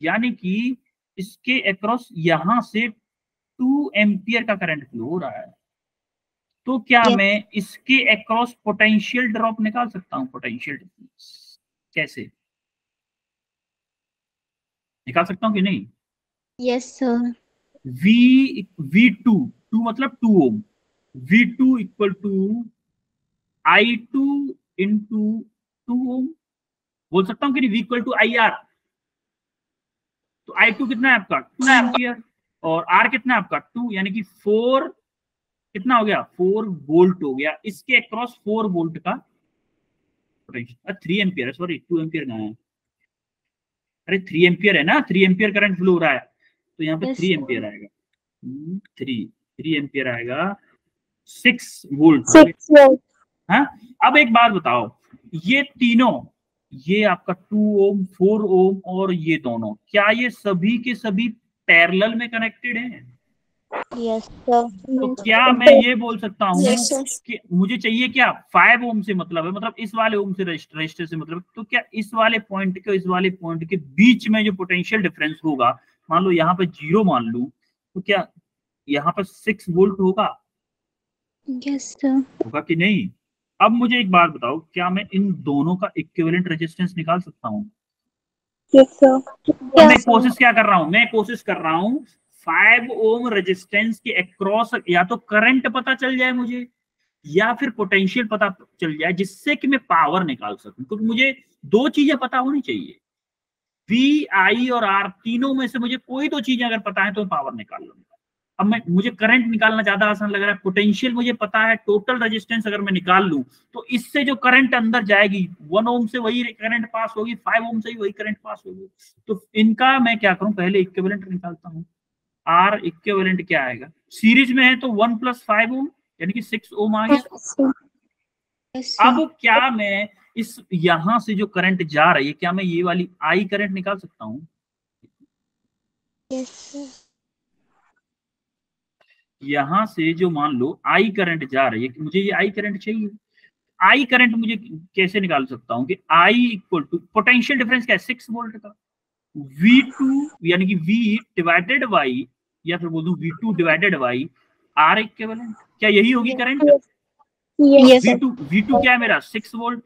यानी कि इसके अक्रॉस यहां से 2 एम्पियर का करंट फ्लो हो रहा है। तो क्या मैं इसके अक्रॉस पोटेंशियल ड्रॉप निकाल सकता हूं? पोटेंशियल डिफरेंस कैसे निकाल सकता हूं कि नहीं? Yes sir. V2 मतलब 2 ohm, V2 equal to I2 into 2 ohm, बोल सकता हूं कि नहीं? V इक्वल टू IR, तो I2 कितना है आपका 2 एम्पियर, और R कितना है आपका 2, यानी कि 4 कितना हो गया, 4 वोल्ट हो गया। इसके अक्रॉस 4 वोल्ट का 3 एम्पियर, सॉरी 2 एम्पियर का है, अरे 3 एम्पियर है ना, 3 एम्पियर करंट फ्लो हो रहा है, तो यहाँ पे Yes, 3 sir. एम्पियर आएगा। 3 एम्पियर आएगा, 6 वोल्ट। 6 volt. हाँ, अब एक बात बताओ, ये तीनों, ये आपका 2 ओम, 4 ओम और ये दोनों, क्या ये सभी के सभी पैरेलल में कनेक्टेड हैं? Yes, sir. तो क्या मैं ये बोल सकता हूँ Yes, sir. कि मुझे चाहिए क्या 5 ओम से मतलब है, मतलब इस वाले ओम से रजिस्टर से मतलब, तो क्या इस वाले पॉइंट के इस वाले पॉइंट के बीच में जो पोटेंशियल डिफरेंस होगा, मान लो यहाँ पे 0 मान लूं, तो क्या यहाँ पर 6 वोल्ट होगा? Yes, sir. होगा कि नहीं? अब मुझे एक बात बताओ, क्या मैं इन दोनों का इक्विवेलेंट रेजिस्टेंस निकाल सकता हूँ? Yes, sir. अब मैं कोशिश क्या कर रहा हूँ, मैं कोशिश कर रहा हूँ 5 ओम रेजिस्टेंस के अक्रॉस या तो करंट पता चल जाए मुझे, या फिर पोटेंशियल पता चल जाए, जिससे कि मैं पावर निकाल सकूं। क्योंकि मुझे दो चीजें पता होनी चाहिए, V, I और R, तीनों में से मुझे कोई दो चीजें अगर पता है तो मैं पावर निकाल लूंगा। अब मुझे करंट निकालना ज्यादा आसान लग रहा है, पोटेंशियल मुझे पता है, टोटल रेजिस्टेंस अगर मैं निकाल लूं तो इससे जो करंट अंदर जाएगी 1 ओम से वही करंट पास होगी, 5 ओम से ही वही करंट पास होगी। तो इनका मैं क्या करूं, पहले इक्विवेलेंट निकालता हूं। R इक्विवेलेंट क्या आएगा, सीरीज में है तो 1 + 5 ओम यानी कि 6 ओम आ गया। Yes, sir. अब क्या मैं इस यहां से जो करंट जा रही है, क्या मैं ये वाली I करंट निकाल सकता हूं? Yes, sir. यहां से जो मान लो I करंट जा रही है, कि मुझे ये I करंट चाहिए, I करंट मुझे कैसे निकाल सकता हूं कि I equal to potential difference क्या है 6 वोल्ट का, V2 यानी कि V डिवाइडेड बाई, या फिर बोल दूं V2 divided by R equivalent, क्या यही होगी करंट? Yes, sir. V2 क्या है मेरा 6 वोल्ट,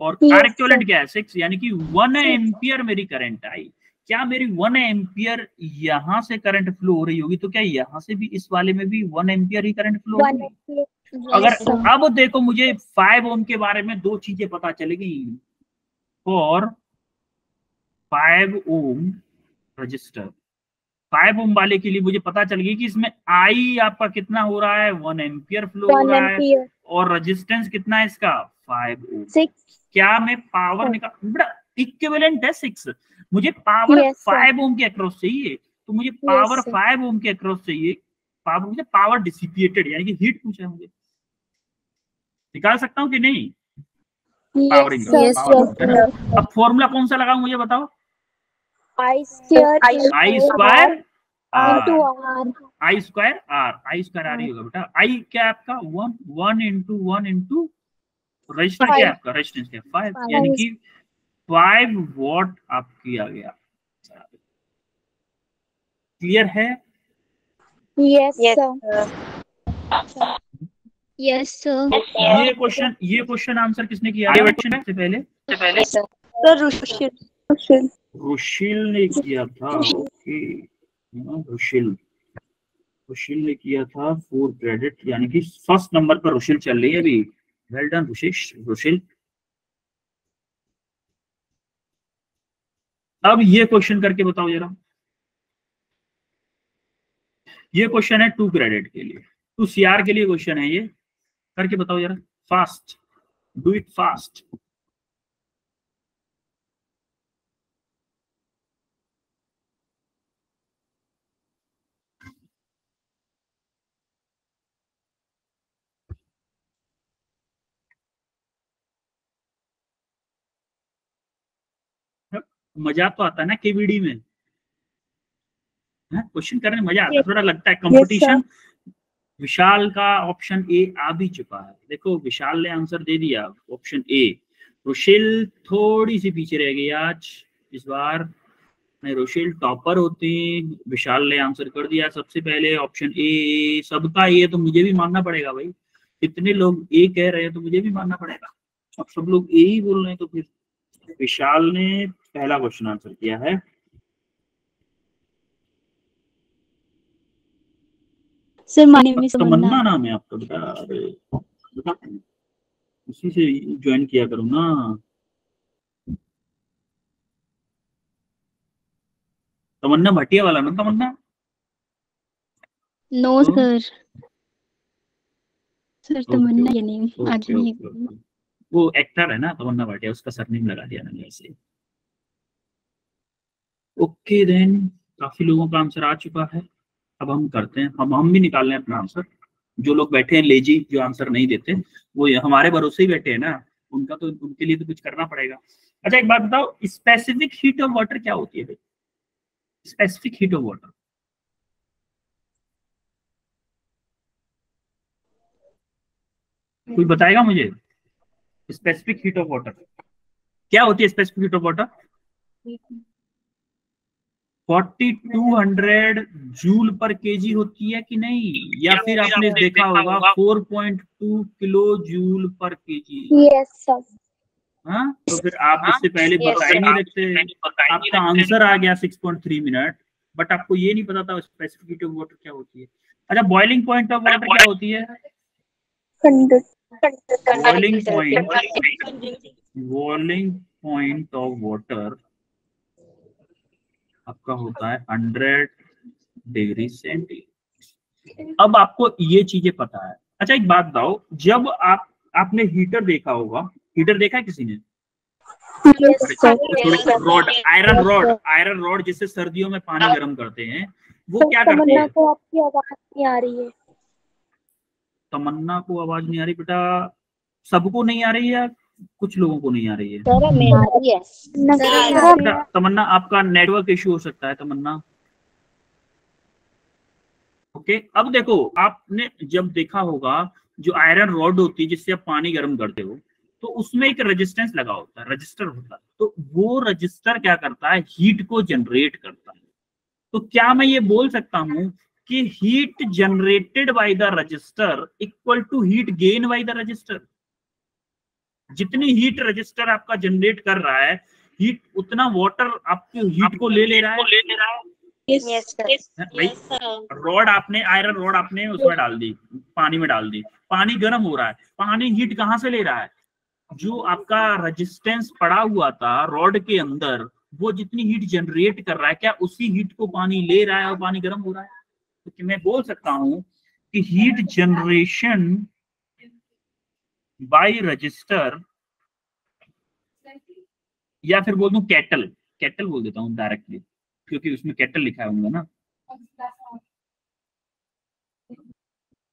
और Yes, R इक्विवेलेंट sir. क्या है 6, यानी कि 1 एम्पियर मेरी करंट आई। क्या मेरी 1 एम्पियर यहां से करंट फ्लो हो रही होगी, तो क्या यहां से भी इस वाले में भी 1 एम्पियर ही करंट फ्लो 1 होगी? ampere. अगर Yes, sir. अब देखो मुझे 5 ओम के बारे में दो चीजें पता चलेगी, और 5 ओम रजिस्टर, 5 ओम वाले के लिए मुझे पता चल गई कि इसमें आई आपका कितना हो रहा है, 1 एम्पियर फ्लो हो 1 रहा है, ampere. और रेजिस्टेंस कितना है इसका 5 ओम। 6. क्या मैं पावर निकाल, बड़ा इक्विवेलेंट है 6, मुझे पावर Yes, sir. 5 ओम के अक्रॉस चाहिए, तो मुझे पावर sir. 5 ओम के अक्रॉस चाहिए, पावर मुझे पावर डिसिपिएटेड यानी कि हीट पूछा है, मुझे निकाल सकता हूँ कि नहीं? पावरिंग Yes, का sir. पावर है ना। अब फॉर्मूला कौन सा लगाऊं मुझे बताओ? I square I square into R, R. I square R ही होगा बेटा। आई क्या है आपका 1 into 1 into रजिस्टर क्या है आपका, रेजिस्टेंस क्या 5, यानी कि 5 वॉट आपकी आ गया। क्लियर है? Yes, sir. Yes, sir. ये क्वेश्चन आंसर किसने किया था क्वेश्चन से पहले? Sir, Rushil. रुशिल ने किया था। ओके, रुशिल ने किया था 4 क्रेडिट, यानी कि फर्स्ट नंबर पर रुशिल चल रही है अभी। Well done Rushil. अब ये क्वेश्चन करके बताओ जरा, ये क्वेश्चन है 2 क्रेडिट के लिए, 2 CR के लिए क्वेश्चन है, ये करके बताओ जरा, फास्ट, डू इट फास्ट। मजा तो आता है ना केवीडी में, क्वेश्चन करने में मजा आता है, थोड़ा लगता है कंपटीशन। विशाल का ऑप्शन ए आ भी चुका है, देखो विशाल ने आंसर दे दिया ऑप्शन ए। रुशिल थोड़ी सी पीछे रह गई आज इस बार, नहीं रुशिल टॉपर होते, विशाल ने आंसर कर दिया सबसे पहले ऑप्शन ए। सबका ए तो मुझे भी मानना पड़ेगा भाई, इतने लोग ए कह रहे हैं तो मुझे भी मानना पड़ेगा। अब सब लोग ए ही बोल रहे हैं तो फिर विशाल ने पहला क्वेश्चन आंसर किया है। सर माय नेम इज तमन्ना नाम है आपका बेटा? अरे उसी से ज्वाइन किया करो ना। तमन्ना भटिया वाला ना तमन्ना? नो सर, तमन्ना ये नेम आज नहीं। वो एक्टर है ना तमन्ना भाटिया, उसका सरनेम लगा दिया मैंने ऐसे। ओके देन, काफी लोगों का आंसर आ चुका है। अब हम करते हैं, हम भी निकाल लें अपना आंसर। जो लोग बैठे हैं लेजी, जो आंसर नहीं देते, वो हमारे भरोसे ही बैठे हैं ना, उनका तो उनके लिए तो कुछ करना पड़ेगा। अच्छा एक बात बताओ, स्पेसिफिक हीट ऑफ वाटर क्या होती है भाई? स्पेसिफिक हीट ऑफ वाटर कोई बताएगा मुझे? स्पेसिफिक हीट ऑफ वाटर क्या होती है? Specific heat of water 4200 joule पर केजी होती है कि नहीं? या फिर आपने देखा होगा 4.2 किलो जूल पर केजी। Yes, sir. हाँ, तो फिर आप इससे पहले बता ही नहीं रखते, आपका आंसर आ गया 6.3 मिनट, बट आपको ये नहीं पता था स्पेसिफिक हीट ऑफ वाटर क्या होती है। अच्छा, बॉइलिंग पॉइंट ऑफ वाटर क्या होती है? 100. बॉइलिंग पॉइंट ऑफ वाटर आपका होता है 100 डिग्री सेंटीग्रेड। अब आपको ये चीजें पता है। अच्छा एक बात बताओ, जब आपने हीटर देखा होगा, हीटर देखा है किसी ने? Yes, sir. Rod, iron rod जिससे सर्दियों में पानी गर्म करते हैं, वो क्या करते तमन्ना हैं? को आपकी आवाज नहीं आ रही है। तमन्ना को आवाज नहीं आ रही बेटा? सबको नहीं आ रही है, कुछ लोगों को नहीं आ रही है? सर मैं आ रही है। बेटा तमन्ना, आपका नेटवर्क इश्यू हो सकता है तमन्ना। ओके, अब देखो, आपने जब देखा होगा जो आयरन रॉड होती है जिससे आप पानी गर्म करते हो, तो उसमें एक रेजिस्टेंस लगा होता है, रजिस्टर होता है। तो वो रजिस्टर क्या करता है? हीट को जनरेट करता है। तो क्या मैं ये बोल सकता हूं कि heat generated by the resistor equal to heat gain by the resistor? जितनी हीट रजिस्टर आपका जनरेट कर रहा है, हीट उतना वाटर आपकी हीट को ले रहा है। Yes, sir. भाई रॉड आपने, आयरन रॉड आपने उसमें डाल दी, पानी में डाल दी, पानी गर्म हो रहा है, पानी हीट कहाँ से ले रहा है? जो आपका रेजिस्टेंस पड़ा हुआ था रॉड के अंदर, वो जितनी हीट जनरेट कर रहा है, क्या उसी हीट को पानी ले रहा है और पानी गर्म हो रहा है? तो मैं बोल सकता हूं कि हीट जनरेशन बाय रजिस्टर, या फिर बोल दूं केटल, केटल बोल देता हूं डायरेक्टली, क्योंकि उसमें केटल लिखा होगा ना,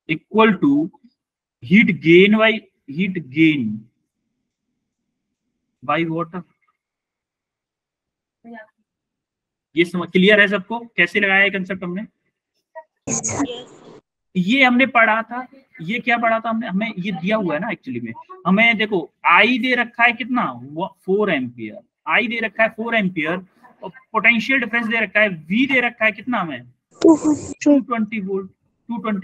equal to heat gain by water. ये समझ क्लियर है सबको? कैसे लगाया है कंसेप्ट हमने? ये हमने पढ़ा था, ये क्या पढ़ा था हमने? हमें ये दिया हुआ है ना एक्चुअली में, हमें देखो आई दे रखा है कितना, 4 एम्पियर, आई दे रखा है 4 एम्पियर, और पोटेंशियल डिफरेंस दे रखा है वी दे रखा है कितना हमें, 220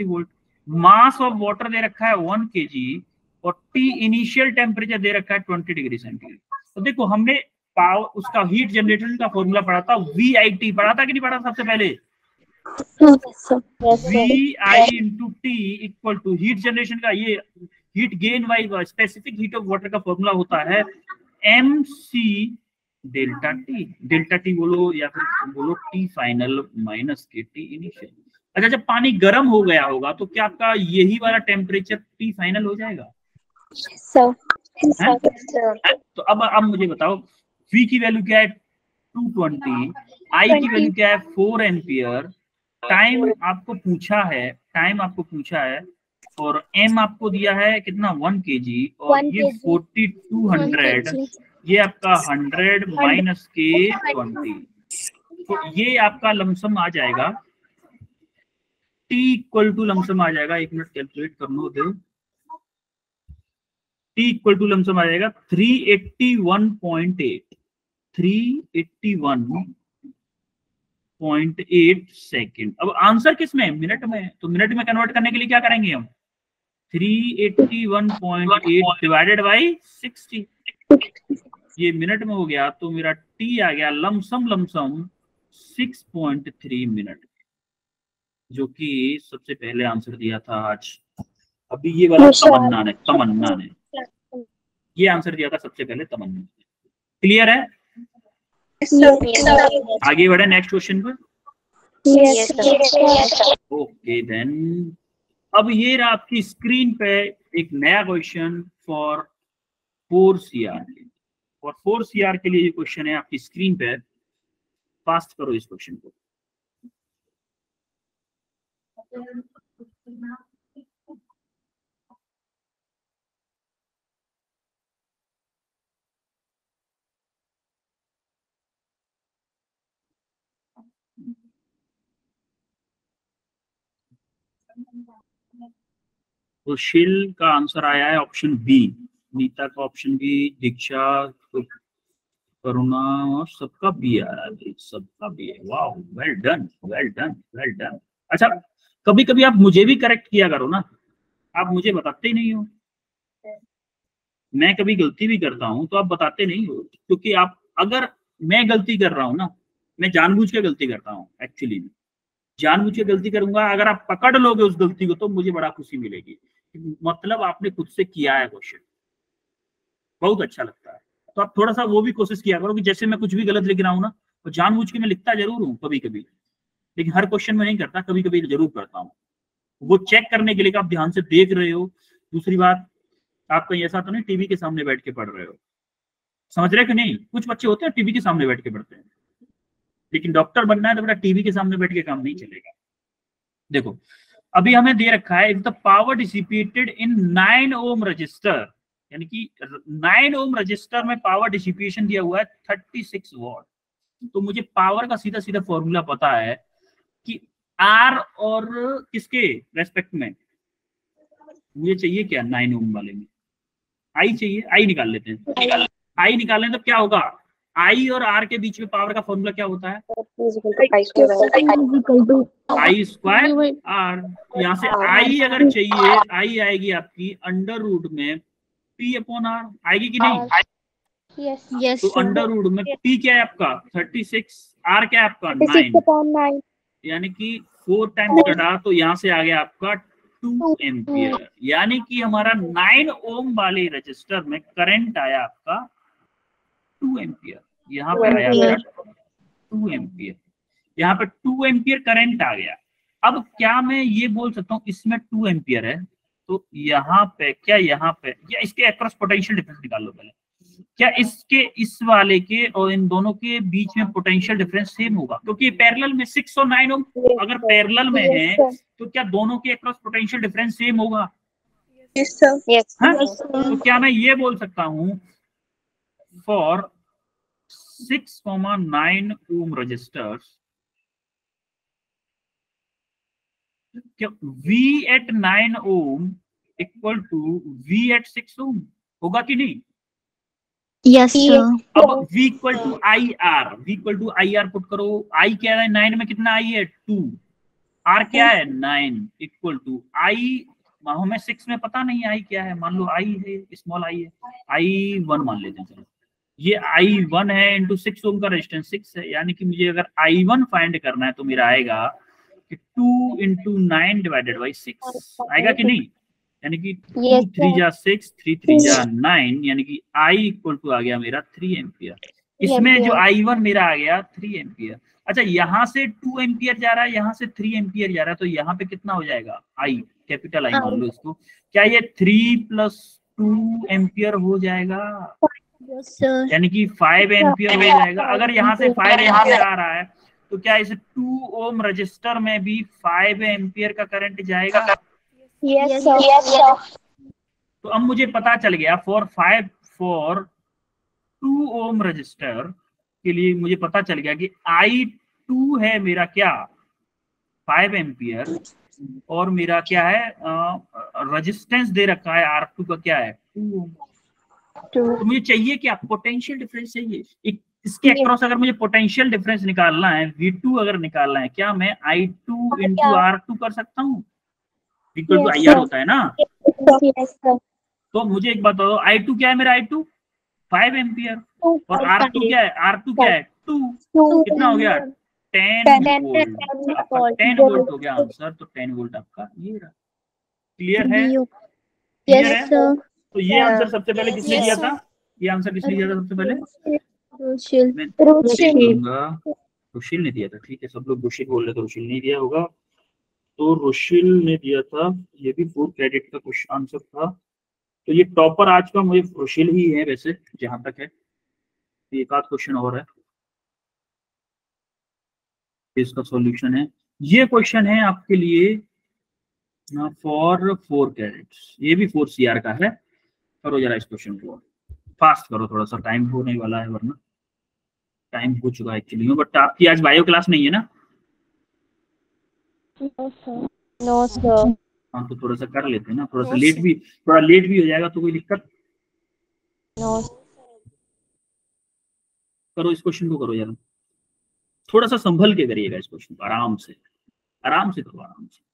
वोल्ट। मास ऑफ वाटर दे रखा है 1 kg, और टी इनिशियल टेम्परेचर दे रखा है 20 डिग्री सेंटीग्रेड। तो देखो हमने पावर, उसका हीट जनरेशन का फॉर्मूला पढ़ा था, VIT पढ़ा था कि नहीं पढ़ा? सबसे पहले VI into T equal to heat generation का, ये heat gain by specific heat of water का फॉर्मूला होता है MC डेल्टा टी बोलो, या फिर बोलो T फाइनल माइनस के T इनिशियल। अच्छा, जब पानी गर्म हो गया होगा तो क्या आपका यही वाला टेम्परेचर T फाइनल हो जाएगा? तो अब मुझे बताओ, V की वैल्यू क्या है? 220, I की वैल्यू क्या है? 4 एम्पियर, टाइम आपको पूछा है, और M आपको दिया है कितना? 1 kg, और ये 4200, ये आपका 100 माइनस के 20, तो ये आपका लमसम आ जाएगा, T इक्वल टू लमसम आ जाएगा, 1 मिनट कैलकुलेट करने दो, T इक्वल टू लमसम आ जाएगा 381.8 सेकेंड। अब आंसर किस में? मिनट में। तो मिनट में कन्वर्ट करने के लिए क्या करेंगे हम? 381.8 डिवाइडेड बाई 60, ये मिनट में हो गया, तो मेरा T आ गया लमसम 6.3 मिनट, जो कि सबसे पहले आंसर दिया था आज। अभी ये वाला तमन्ना ने ये आंसर दिया था सबसे पहले, तमन्ना। क्लियर है? आगे बढ़े नेक्स्ट क्वेश्चन पर। ओके देन, अब ये रहा आपकी स्क्रीन पे एक नया क्वेश्चन फॉर 4 CR, और 4 CR के लिए ये क्वेश्चन है आपकी स्क्रीन पे। फास्ट करो इस क्वेश्चन को। सुशील का आंसर आया है ऑप्शन बी, नीता का ऑप्शन बी, दीक्षा, करुणा, सबका बी आ रहा है, सबका बी है। वाह, well done, well done, well done. अच्छा, कभी कभी आप मुझे भी करेक्ट किया करो ना, आप मुझे बताते ही नहीं हो। मैं कभी गलती भी करता हूं तो आप बताते नहीं हो, क्योंकि आप, अगर मैं गलती कर रहा हूं ना, मैं जानबूझ के गलती करता हूँ, एक्चुअली जानबूझ के गलती करूंगा, अगर आप पकड़ लोगे उस गलती को तो मुझे बड़ा खुशी मिलेगी, मतलब आपने खुद से किया है क्वेश्चन, बहुत अच्छा लगता है। तो आप थोड़ा सा वो भी कोशिश किया करो कि जैसे मैं कुछ भी गलत लिख रहा हूँ ना, तो जानबूझ के मैं लिखता जरूर हूँ कभी कभी, लेकिन हर क्वेश्चन में नहीं करता, कभी कभी जरूर करता हूँ, वो चेक करने के लिए कि आप ध्यान से देख रहे हो। दूसरी बात, आप कहीं ऐसा तो नहीं टीवी के सामने बैठ के पढ़ रहे हो, समझ रहे हो कि नहीं? कुछ बच्चे होते हैं टीवी के सामने बैठ के पढ़ते हैं, लेकिन डॉक्टर बनना है तो बेटा टीवी के सामने बैठ के काम नहीं चलेगा। देखो, अभी हमें दे रखा है, if the power dissipated in 9 ohm resistor, यानी कि 9 ओम रजिस्टर में पावर डिसिपेशन दिया हुआ है 36 वॉट। तो मुझे पावर का सीधा सीधा फॉर्मूला पता है कि आर और किसके रेस्पेक्ट में मुझे चाहिए क्या, 9 ओम वाले में आई चाहिए, आई निकाल लेते हैं। आई निकालें तो क्या होगा, आई और आर के बीच में पावर का फॉर्मूला क्या होता है, आई स्क्वायर आर। यहाँ से आई अगर चाहिए, आई आएगी आपकी अंडर रूट में पी अपॉन आर, आएगी कि नहीं? यस तो अंडर रूट में पी क्या है आपका 36, आर क्या है आपका 9, यानी कि 4 टाइम्स कटा, तो यहाँ से आ गया आपका 2 एम्पियर, यानी कि हमारा 9 ओम वाले रजिस्टर में करंट आया आपका 2 एम्पियर। यहाँ पे आया आपका 2 एम्पियर, यहाँ पे 2 एम्पियर करंट आ गया। अब क्या मैं ये बोल सकता हूँ इसमें 2 एम्पियर है, तो यहाँ पे क्या, यहाँ पे या इसके अक्रॉस पोटेंशियल डिफरेंस निकाल लो पहले, क्या इसके इस वाले के और इन दोनों के बीच में पोटेंशियल डिफरेंस सेम होगा, क्योंकि पैरेलल में 6 और 9 ओम अगर पैरेलल में है तो क्या दोनों के अक्रॉस पोटेंशियल डिफरेंस सेम होगा? Yes sir. तो क्या मैं ये बोल सकता हूँ फॉर 6,9 ओम रजिस्टर्स, क्या V at 9 ohm equal to V at 6 ohm होगा कि नहीं? Yes sir. अब V equal to I R, V equal to I R put करो, I क्या है 9 में, कितना I है 2, R क्या है 9 इक्वल टू I, हमें 6 में पता नहीं I क्या है, मान लो I है, स्मॉल I है, I1 मान लेते हैं, चलो ये I1 है इंटू 6 ओम का रेजिस्टेंस 6 है, यानी कि मुझे अगर I1 फाइंड करना है तो मेरा आएगा कि 2 इंटू 9 डिवाइडेड बाई 6 आएगा कि नहीं, यानी कि 2 3 जा 6, 3 3 जा 9, यानी कि I इक्वल टू आ गया मेरा 3 एम्पियर। इसमें जो I1 मेरा आ गया 3 एम्पियर। अच्छा, यहाँ से 2 एम्पियर जा रहा है, यहाँ से 3 एम्पियर जा रहा है, तो यहाँ पे कितना हो जाएगा I, कैपिटल I मान लो इसको, क्या ये 3 + 2 एम्पियर हो जाएगा? यानी कि 5 एम्पियर हो जाएगा। अगर यहाँ से 5 एम्पियर आ रहा है तो क्या इस 2 ओम रजिस्टर में भी 5 एम्पियर का करंट जाएगा? Yes sir. तो अब मुझे पता चल गया फॉर 2 ओम रजिस्टर के लिए मुझे पता चल गया कि I2 है मेरा क्या 5 एम्पियर, और मेरा क्या है रेजिस्टेंस दे रखा है R2 का क्या है 2 ओम। तो मुझे चाहिए क्या, पोटेंशियल डिफरेंस चाहिए, इसके अक्रॉस अगर मुझे पोटेंशियल डिफरेंस निकालना है, V2 अगर निकालना है, क्या मैं I2 इंटू R2 कर सकता हूँ? इक्वल टू IR होता है ना। तो मुझे एक बात बताओ, I2 क्या है मेरा, I2 5 एम्पियर, और R2 क्या है, R2 क्या है 2, कितना हो गया 10 वोल्ट, आपका 10 वोल्ट हो गया आंसर। तो 10 वोल्ट आपका ये रहा। क्लियर है? क्लियर है? तो ये आंसर सबसे पहले किसने दिया था, ये आंसर किसने दिया था सबसे पहले? रुशिल ने दिया था। ठीक है, सब लोग रुशिल बोल रहे थे, रुशिल नहीं दिया होगा, तो रुशिल ने दिया था। ये भी 4 क्रेडिट का क्वेश्चन आंसर था। तो ये टॉपर आज का मुझे रुशिल ही है वैसे, जहां तक है। एक आध क्वेश्चन और है। इसका सॉल्यूशन है। ये क्वेश्चन है आपके लिए फॉर 4 कैरेट्स, ये भी 4 CR का है। करो जरा इस क्वेश्चन को, फास्ट करो, थोड़ा सा टाइम होने वाला है, वरना टाइम हो चुका है एक्चुअली में। बट आपकी आज बायो क्लास नहीं है ना? No sir. हाँ, तो थोड़ा सा कर लेते हैं ना, थोड़ा लेट भी हो जाएगा तो कोई दिक्कत। नो करो इस क्वेश्चन को, करो यार, थोड़ा सा संभल के करिएगा इस क्वेश्चन को, आराम से करो, आराम से।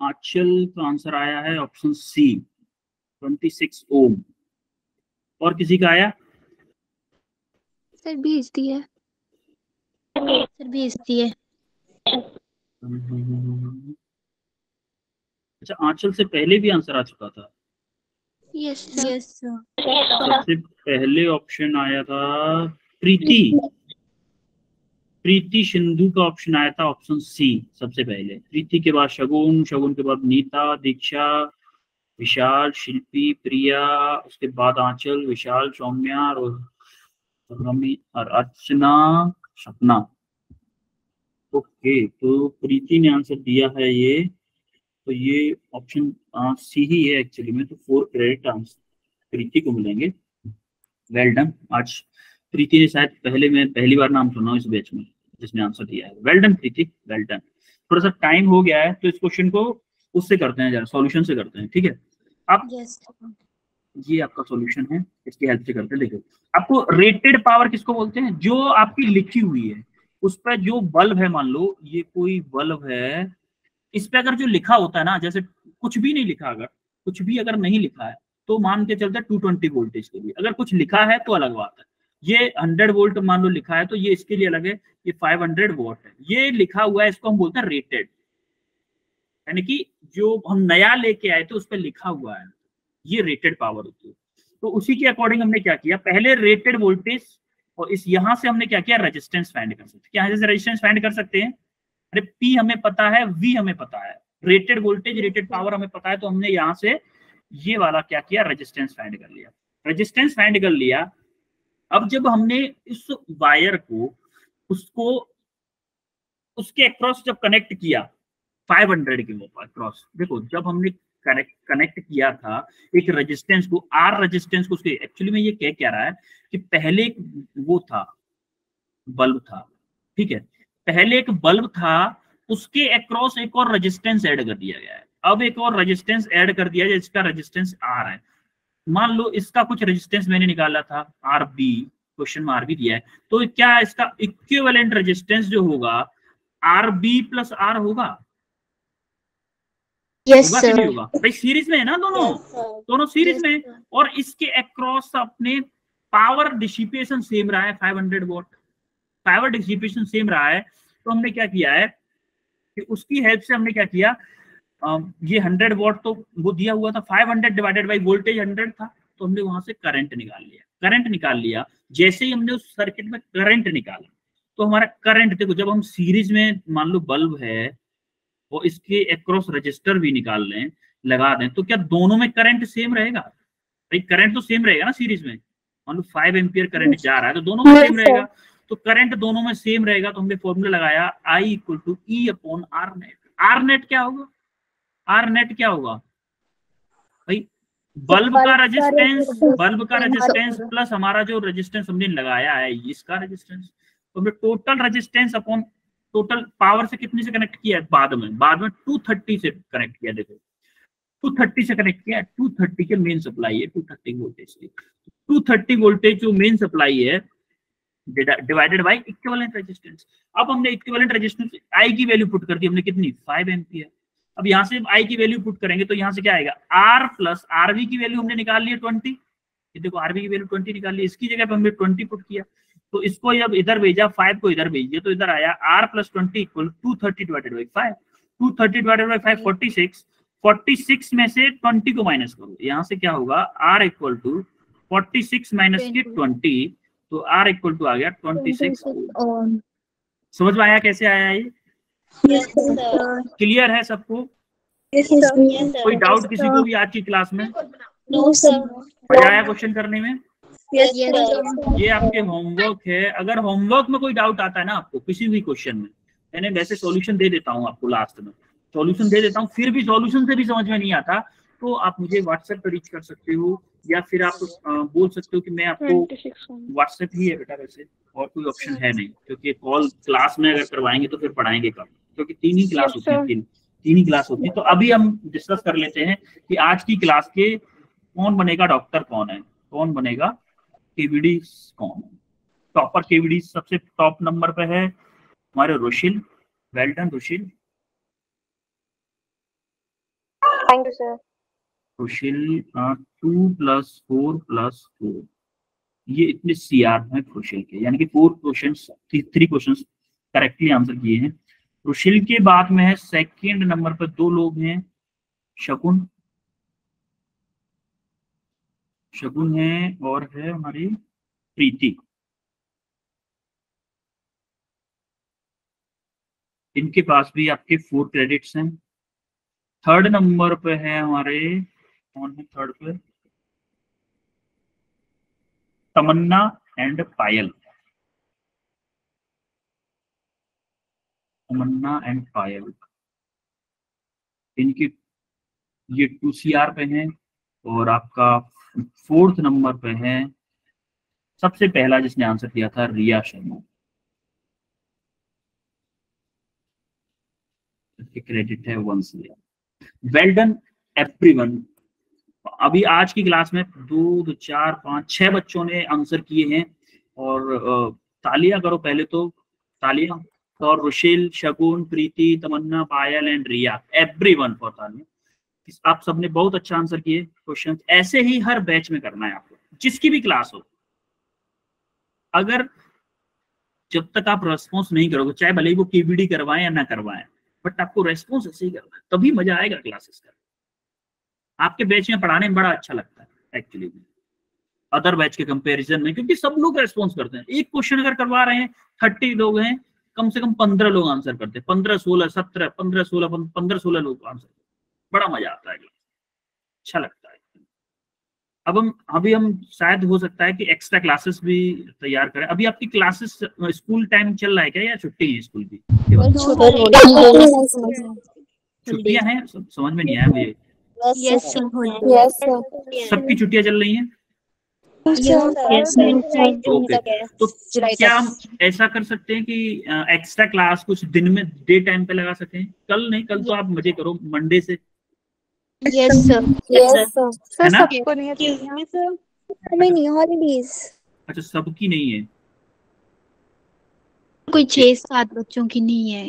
आंचल का आंसर आया है ऑप्शन सी, 26 ओम। और किसी का आया? सर भेज दिया, सर भेज दिए। अच्छा, आंचल से पहले भी आंसर आ चुका था। Yes sir. सबसे पहले ऑप्शन आया था प्रीति सिंधु का ऑप्शन आया था, ऑप्शन सी सबसे पहले। प्रीति के बाद शगुन, शगुन के बाद नीता, दीक्षा, विशाल, शिल्पी, प्रिया, उसके बाद आंचल, विशाल, सौम्या, रमी और अर्चना, सपना। ओके, तो प्रीति ने आंसर दिया है ये, तो ये ऑप्शन सी ही है एक्चुअली में। तो 4 क्रेडिट आंसर प्रीति को मिलेंगे। Well done. आज प्रीति ने शायद पहली बार नाम सुना इस बैच में जिसने आंसर दिया है। वेल डन प्रीति, वेल डन। थोड़ा सा टाइम हो गया है, तो इस क्वेश्चन को उससे करते हैं, जरा सॉल्यूशन से करते हैं, ठीक है? आप ये आपका सॉल्यूशन है, इसकी हेल्प से करते हैं। देखो, आपको रेटेड पावर किसको बोलते हैं? जो आपकी लिखी हुई है उस पर जो बल्ब है, मान लो ये कोई बल्ब है, इस पे अगर जो लिखा होता है ना, जैसे कुछ भी नहीं लिखा, अगर कुछ भी अगर नहीं लिखा है तो मान के चलते 220 वोल्टेज के लिए। अगर कुछ लिखा है तो अलग बात है। ये 100 वोल्ट मान लो लिखा है तो ये इसके लिए अलग है, ये 500 वॉट है, ये लिखा हुआ है, इसको हम बोलते हैं रेटेड। यानी कि जो हम नया लेके आए थे उस पर लिखा हुआ है, ये रेटेड पावर होती है। तो उसी के अकॉर्डिंग हमने क्या किया, पहले रेटेड वोल्टेज, और इस यहां से हमने क्या किया, रेजिस्टेंस फाइंड कर सकते हैं। क्या जैसे रेजिस्टेंस फाइंड कर सकते हैं? अरे P हमें पता है, V हमें पता है, रेटेड वोल्टेज रेटेड पावर हमें पता है, तो हमने यहां से ये वाला क्या किया, रेजिस्टेंस फाइंड कर लिया। रेजिस्टेंस फाइंड कर लिया। अब जब हमने इस वायर को उसको उसके अक्रॉस जब कनेक्ट किया 500 के वो अक्रॉस, देखो जब हमने कनेक्ट किया था एक रेजिस्टेंस को, आर रेजिस्टेंस को, उसके एक्चुअली में ये क्या रहा है कि पहले वो था, बल्ब था, ठीक है, पहले एक बल्ब था, उसके अक्रॉस एक और रेजिस्टेंस ऐड कर दिया गया है। अब एक और रेजिस्टेंस ऐड कर दिया है जिसका रेजिस्टेंस आर है। मान लो इसका कुछ रेजिस्टेंस मैंने निकाला था आर बी, क्वेश्चन में आर बी दिया है, तो क्या इसका इक्विवेलेंट रेजिस्टेंस जो होगा आर बी प्लस आर होगा? यस होगा कि नहीं सर। होगा? भाई सीरीज में है ना दोनों, दोनों सीरीज में, और इसके अक्रॉस अपने पावर डिसिपेशन सेम रहा है, 500 वॉट पावर डिसिपेशन सेम रहा है। तो हमने क्या किया है कि उसकी हेल्प से हमने क्या किया, ये 100 वॉट तो वो दिया हुआ था, 500 डिवाइडेड बाई वोल्टेज 100 था, तो हमने वहां से करंट निकाल लिया। करंट निकाल लिया, जैसे ही हमने उस सर्किट में करंट निकाला तो हमारा करंट, देखो जब हम सीरीज में मान लो बल्ब है और इसके अक्रॉस रजिस्टर भी निकाल लें, लगा दें, तो क्या दोनों में करंट सेम रहेगा? भाई करंट तो सेम रहेगा ना सीरीज में। मान लो 5 एम्पियर करंट जा रहा है तो दोनों में सेम रहेगा, तो करंट दोनों में सेम रहेगा। तो हमने फॉर्मूला लगाया I = E/R net. Are net क्या होगा? आर नेट क्या होगा भाई, बल्ब का रेजिस्टेंस प्लस हमारा जो रेजिस्टेंस हमने लगाया है इसका रेजिस्टेंस, तो हमने total resistance upon total power से कितने से कनेक्ट किया है, बाद में 230 से कनेक्ट किया। देखो 230 से कनेक्ट किया, 230 के मेन सप्लाई है 230 वोल्टेज की, 230 वोल्टेज जो मेन सप्लाई है डिवाइडेड बाय इक्विवेलेंट रेजिस्टेंस। अब हमने इक्विवेलेंट रेजिस्टेंस आई की वैल्यू पुट कर दी हमने कितनी 5 एम्पियर। अब यहाँ से आई की वैल्यू पुट करेंगे तो यहाँ से क्या आएगा आर प्लस आरवी की वैल्यू हमने निकाल ली है 20, ये देखो आरवी की वैल्यू 20 निकाल ली, इसकी जगह पे हमने 20 पुट किया, तो इसको जब इधर भेजा 5 को इधर भेजिए तो इधर आया R plus 20 equal 230 divided by 5, 230 divided by 5 46, 46 में से 20 को माइनस करो, यहाँ से क्या होगा आर इक्वल टू 46 माइनस के 20, तो आर इक्वल टू आ गया 26 ओम। समझ में आया कैसे आया ये? क्लियर है सबको? कोई डाउट किसी को भी आज की क्लास में? No sir. मजा आया क्वेश्चन करने में? ये आपके होमवर्क है। अगर होमवर्क में कोई डाउट आता है ना आपको किसी भी क्वेश्चन में, मैंने वैसे सॉल्यूशन दे देता हूँ आपको, लास्ट में सॉल्यूशन दे देता हूँ, फिर भी सॉल्यूशन से भी समझ में नहीं आता तो आप मुझे व्हाट्सएप पर रीच कर सकते हो, या फिर आप बोल सकते हो कि मैं आपको व्हाट्सएप ही है बेटा, वैसे और कोई ऑप्शन है नहीं, क्योंकि कॉल क्लास में अगर करवाएंगे तो फिर पढ़ाएंगे कब, क्योंकि 3 ही क्लास होती है, 3 ही क्लास होती है। तो अभी हम डिस्कस कर लेते हैं कि आज की क्लास के कौन बनेगा डॉक्टर, कौन है, कौन बनेगा केवीडी, कौन है टॉपर। केवीडी सबसे टॉप नंबर पे है हमारे Rushil, well done Rushil. Thank you sir. Rushil 2 + 4 + 4, ये इतने सीआर हैं रुशिल के, यानी कि 4 क्वेश्चंस, 3 क्वेश्चंस करेक्टली आंसर किए हैं। रुशिल के बाद में है सेकंड नंबर पर 2 लोग हैं, शगुन है और है हमारी प्रीति। इनके पास भी आपके 4 क्रेडिट्स हैं। थर्ड नंबर पे है हमारे, कौन है थर्ड पे, तमन्ना एंड पायल, तमन्ना एंड पायल, इनकी ये 2 CR पे हैं। और आपका 4th नंबर पे है सबसे पहला जिसने आंसर दिया था रिया शर्मा, क्रेडिट है 1 से। Well done everyone. अभी आज की क्लास में 2, 4, 5, 6 बच्चों ने आंसर किए हैं, और तालियां करो पहले तो, तालियां। और रुशिल, शगुन, प्रीति, तमन्ना, पायल एंड रिया, एवरीवन फॉर तालियां। आप सबने बहुत अच्छा आंसर किए क्वेश्चन। ऐसे ही हर बैच में करना है आपको, जिसकी भी क्लास हो। अगर जब तक आप रेस्पॉन्स नहीं करोगे, चाहे भले ही वो केवीडी करवाएं या ना करवाएं, बट आपको रेस्पॉन्स ऐसे ही करना है, तभी मजा आएगा क्लासेस का। आपके बैच में पढ़ाने में बड़ा अच्छा लगता है एक्चुअली अदर बैच के कंपैरिजन में, क्योंकि सब लोग रेस्पॉन्स करते हैं। एक क्वेश्चन अगर करवा रहे हैं, 30 लोग हैं, कम से कम 15 लोग आंसर करते हैं, 15, 16, 17, 15, 16, 15, 16 लोग आंसर करते हैं। बड़ा मजा आता है, अच्छा लगता है। अभी हम शायद हो सकता है कि एक्स्ट्रा क्लासेस भी तैयार करें। अभी आपकी क्लासेस स्कूल टाइम चल रहा है क्या, या छुट्टी है स्कूल की? छुट्टियां हैं, समझ में नहीं आया मुझे। सबकी छुट्टियां चल रही हैं? तो क्या हम ऐसा कर सकते हैं कि एक्स्ट्रा क्लास कुछ दिन में डे टाइम पे लगा सकें? कल नहीं, कल तो आप मजे करो, मंडे से। Yes sir. है ना? सबको नहीं है सर, हमें नहीं हॉलीडेज। अच्छा, सबकी नहीं है, कोई 6-7 बच्चों की नहीं है।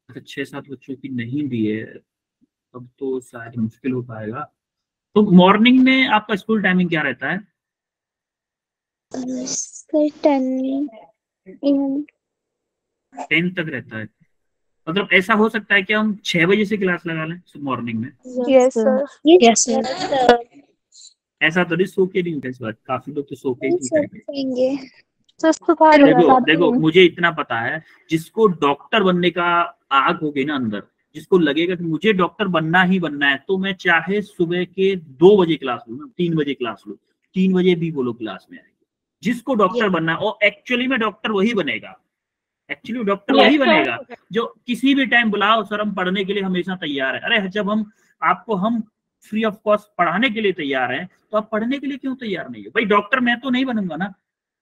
अच्छा 6-7 बच्चों की नहीं भी है, तब तो शायद मुश्किल हो पाएगा। तो मॉर्निंग में आपका स्कूल टाइमिंग क्या रहता है? 10 तक रहता है। मतलब ऐसा हो सकता है कि हम 6 बजे से क्लास लगा लें मॉर्निंग में? Yes sir. Yes sir. ऐसा तो नहीं, सो के नहीं उठे इस बार, काफी लोग तो सो के ही उठेंगे। देखो मुझे इतना पता है, जिसको डॉक्टर बनने का आग होगी ना अंदर, जिसको लगेगा कि मुझे डॉक्टर बनना ही बनना है, तो मैं चाहे सुबह के 2 बजे क्लास लूँ, 3 बजे क्लास लूँ, 3 बजे भी वो लोग क्लास में आएंगे। जिसको डॉक्टर बनना है, और एक्चुअली में डॉक्टर वही बनेगा, वही बनेगा जो किसी भी टाइम बुलाओ सर हम पढ़ने के लिए हमेशा तैयार है। अरे जब हम आपको हम फ्री ऑफ कॉस्ट पढ़ाने के लिए तैयार हैं, तो आप पढ़ने के लिए क्यों तैयार नहीं हो? भाई डॉक्टर मैं तो नहीं बनूंगा ना,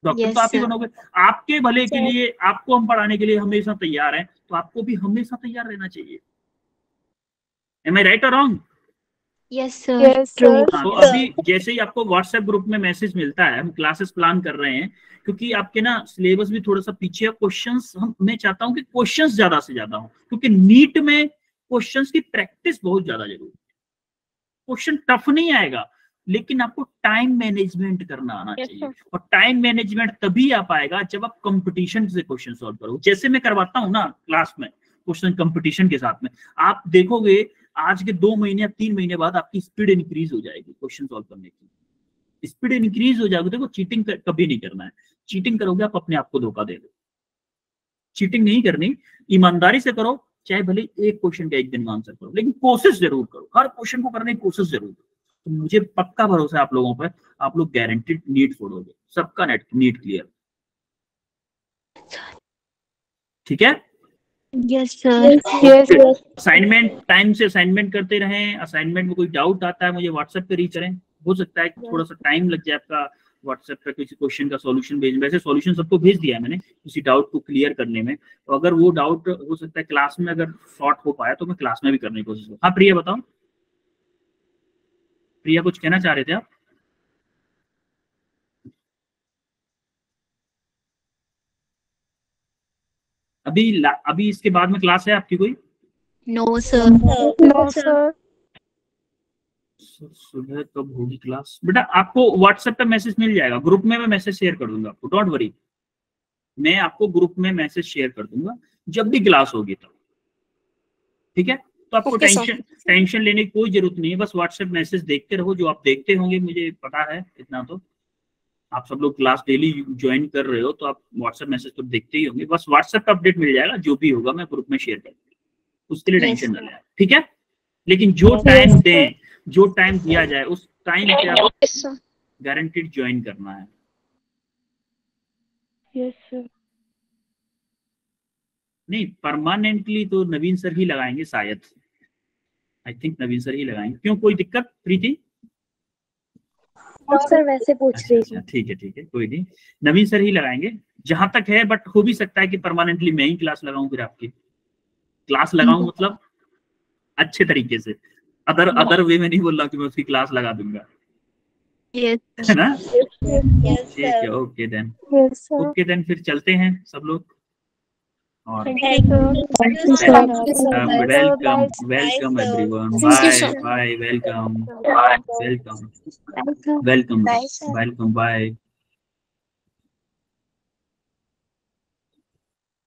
डॉक्टर Yes, तो आप ही sir. बनोगे। आपके भले के लिए आपको हम पढ़ाने के लिए हमेशा तैयार हैं, तो आपको भी हमेशा तैयार रहना चाहिए। Am I right or wrong? Yes, sir. Yes, True. sir. हाँ, तो अभी जैसे ही आपको व्हाट्सएप ग्रुप में मैसेज मिलता है, हम क्लासेस प्लान कर रहे हैं, क्योंकि आपके ना सिलेबस भी थोड़ा सा पीछे है। क्वेश्चंस मैं चाहता हूँ कि क्वेश्चंस ज्यादा से ज्यादा हो, क्योंकि नीट में क्वेश्चंस की प्रैक्टिस बहुत ज्यादा जरूरी है। क्वेश्चन टफ नहीं आएगा, लेकिन आपको टाइम मैनेजमेंट करना आना चाहिए। और टाइम मैनेजमेंट तभी आ पाएगा जब आप कंपटीशन से क्वेश्चन सॉल्व करो। जैसे मैं करवाता हूँ ना क्लास में क्वेश्चन कंपटीशन के साथ में, आप देखोगे आज के 2 महीने या 3 महीने बाद आपकी स्पीड इंक्रीज हो जाएगी क्वेश्चन सॉल्व करने की। स्पीड इंक्रीज हो जाएगी। देखो चीटिंग कभी नहीं करना है। चीटिंग करोगे आप अपने आप को धोखा दे दो। चीटिंग नहीं करनी, ईमानदारी से करो, चाहे भले एक क्वेश्चन का एक दिन में आंसर करो, लेकिन कोशिश जरूर करो। हर क्वेश्चन को करने की कोशिश जरूर करो। तो मुझे पक्का भरोसा है आप लोगों पर, आप लोग गारंटीड नीट छोड़ोगे, सबका नीट क्लियर। ठीक है? Yes, sir. Yes, yes. Assignment time से असाइनमेंट करते रहें। असाइनमेंट में कोई डाउट आता है मुझे व्हाट्सएप पे रीच करें। हो सकता है थोड़ा सा टाइम लग जाए आपका व्हाट्सएप पे किसी क्वेश्चन का सॉल्यूशन भेजने। वैसे सॉल्यूशन सबको भेज दिया है मैंने किसी डाउट को क्लियर करने में। तो अगर वो डाउट हो सकता है क्लास में अगर सॉर्ट हो पाया तो मैं क्लास में भी करने की कोशिश करूँ। हाँ प्रिया बताओ। प्रिया कुछ कहना चाह रहे थे आप? अभी इसके बाद में क्लास है आपकी कोई? No, sir. No, sir. सुबह कब होगी क्लास? बेटा आपको व्हाट्सएप पे मैसेज मिल जाएगा, ग्रुप में मैं मैसेज शेयर कर दूंगा आपको, डोंट वरी। मैं आपको ग्रुप में मैसेज शेयर कर दूंगा जब भी क्लास होगी तब। ठीक है? तो आपको टेंशन लेने की कोई जरूरत नहीं है। बस व्हाट्सएप मैसेज देखते रहो, जो आप देखते होंगे मुझे पता है इतना। तो आप सब लोग क्लास डेली ज्वाइन कर रहे हो तो आप व्हाट्सएप मैसेज तो देखते ही होंगे। बस व्हाट्सएप का अपडेट मिल जाएगा, जो भी होगा मैं ग्रुप में शेयर कर दूंगा, उसके लिए टेंशन ना लें। ठीक है? लेकिन जो टाइम दें, जो टाइम दिया जाए उस टाइम पे आप गारंटीड ज्वाइन करना है। Yes, sir. नहीं परमानेंटली तो नवीन सर ही लगाएंगे शायद। आई थिंक नवीन सर ही लगाएंगे। क्यों, कोई दिक्कत प्रीति? सर वैसे पूछ रही थी। ठीक है कोई नहीं, नवीन सर ही लगाएंगे जहां तक है। बट हो भी सकता है कि परमानेंटली मैं ही क्लास लगाऊं, फिर आपकी क्लास लगाऊं मतलब अच्छे तरीके से। अदर वे में नहीं बोल रहा कि मैं उसकी क्लास लगा दूंगा। Yes. है ना? Yes, ठीक है, okay then. Yes, sir. Okay then फिर चलते हैं सब लोग। और welcome everyone, bye, welcome, welcome, bye.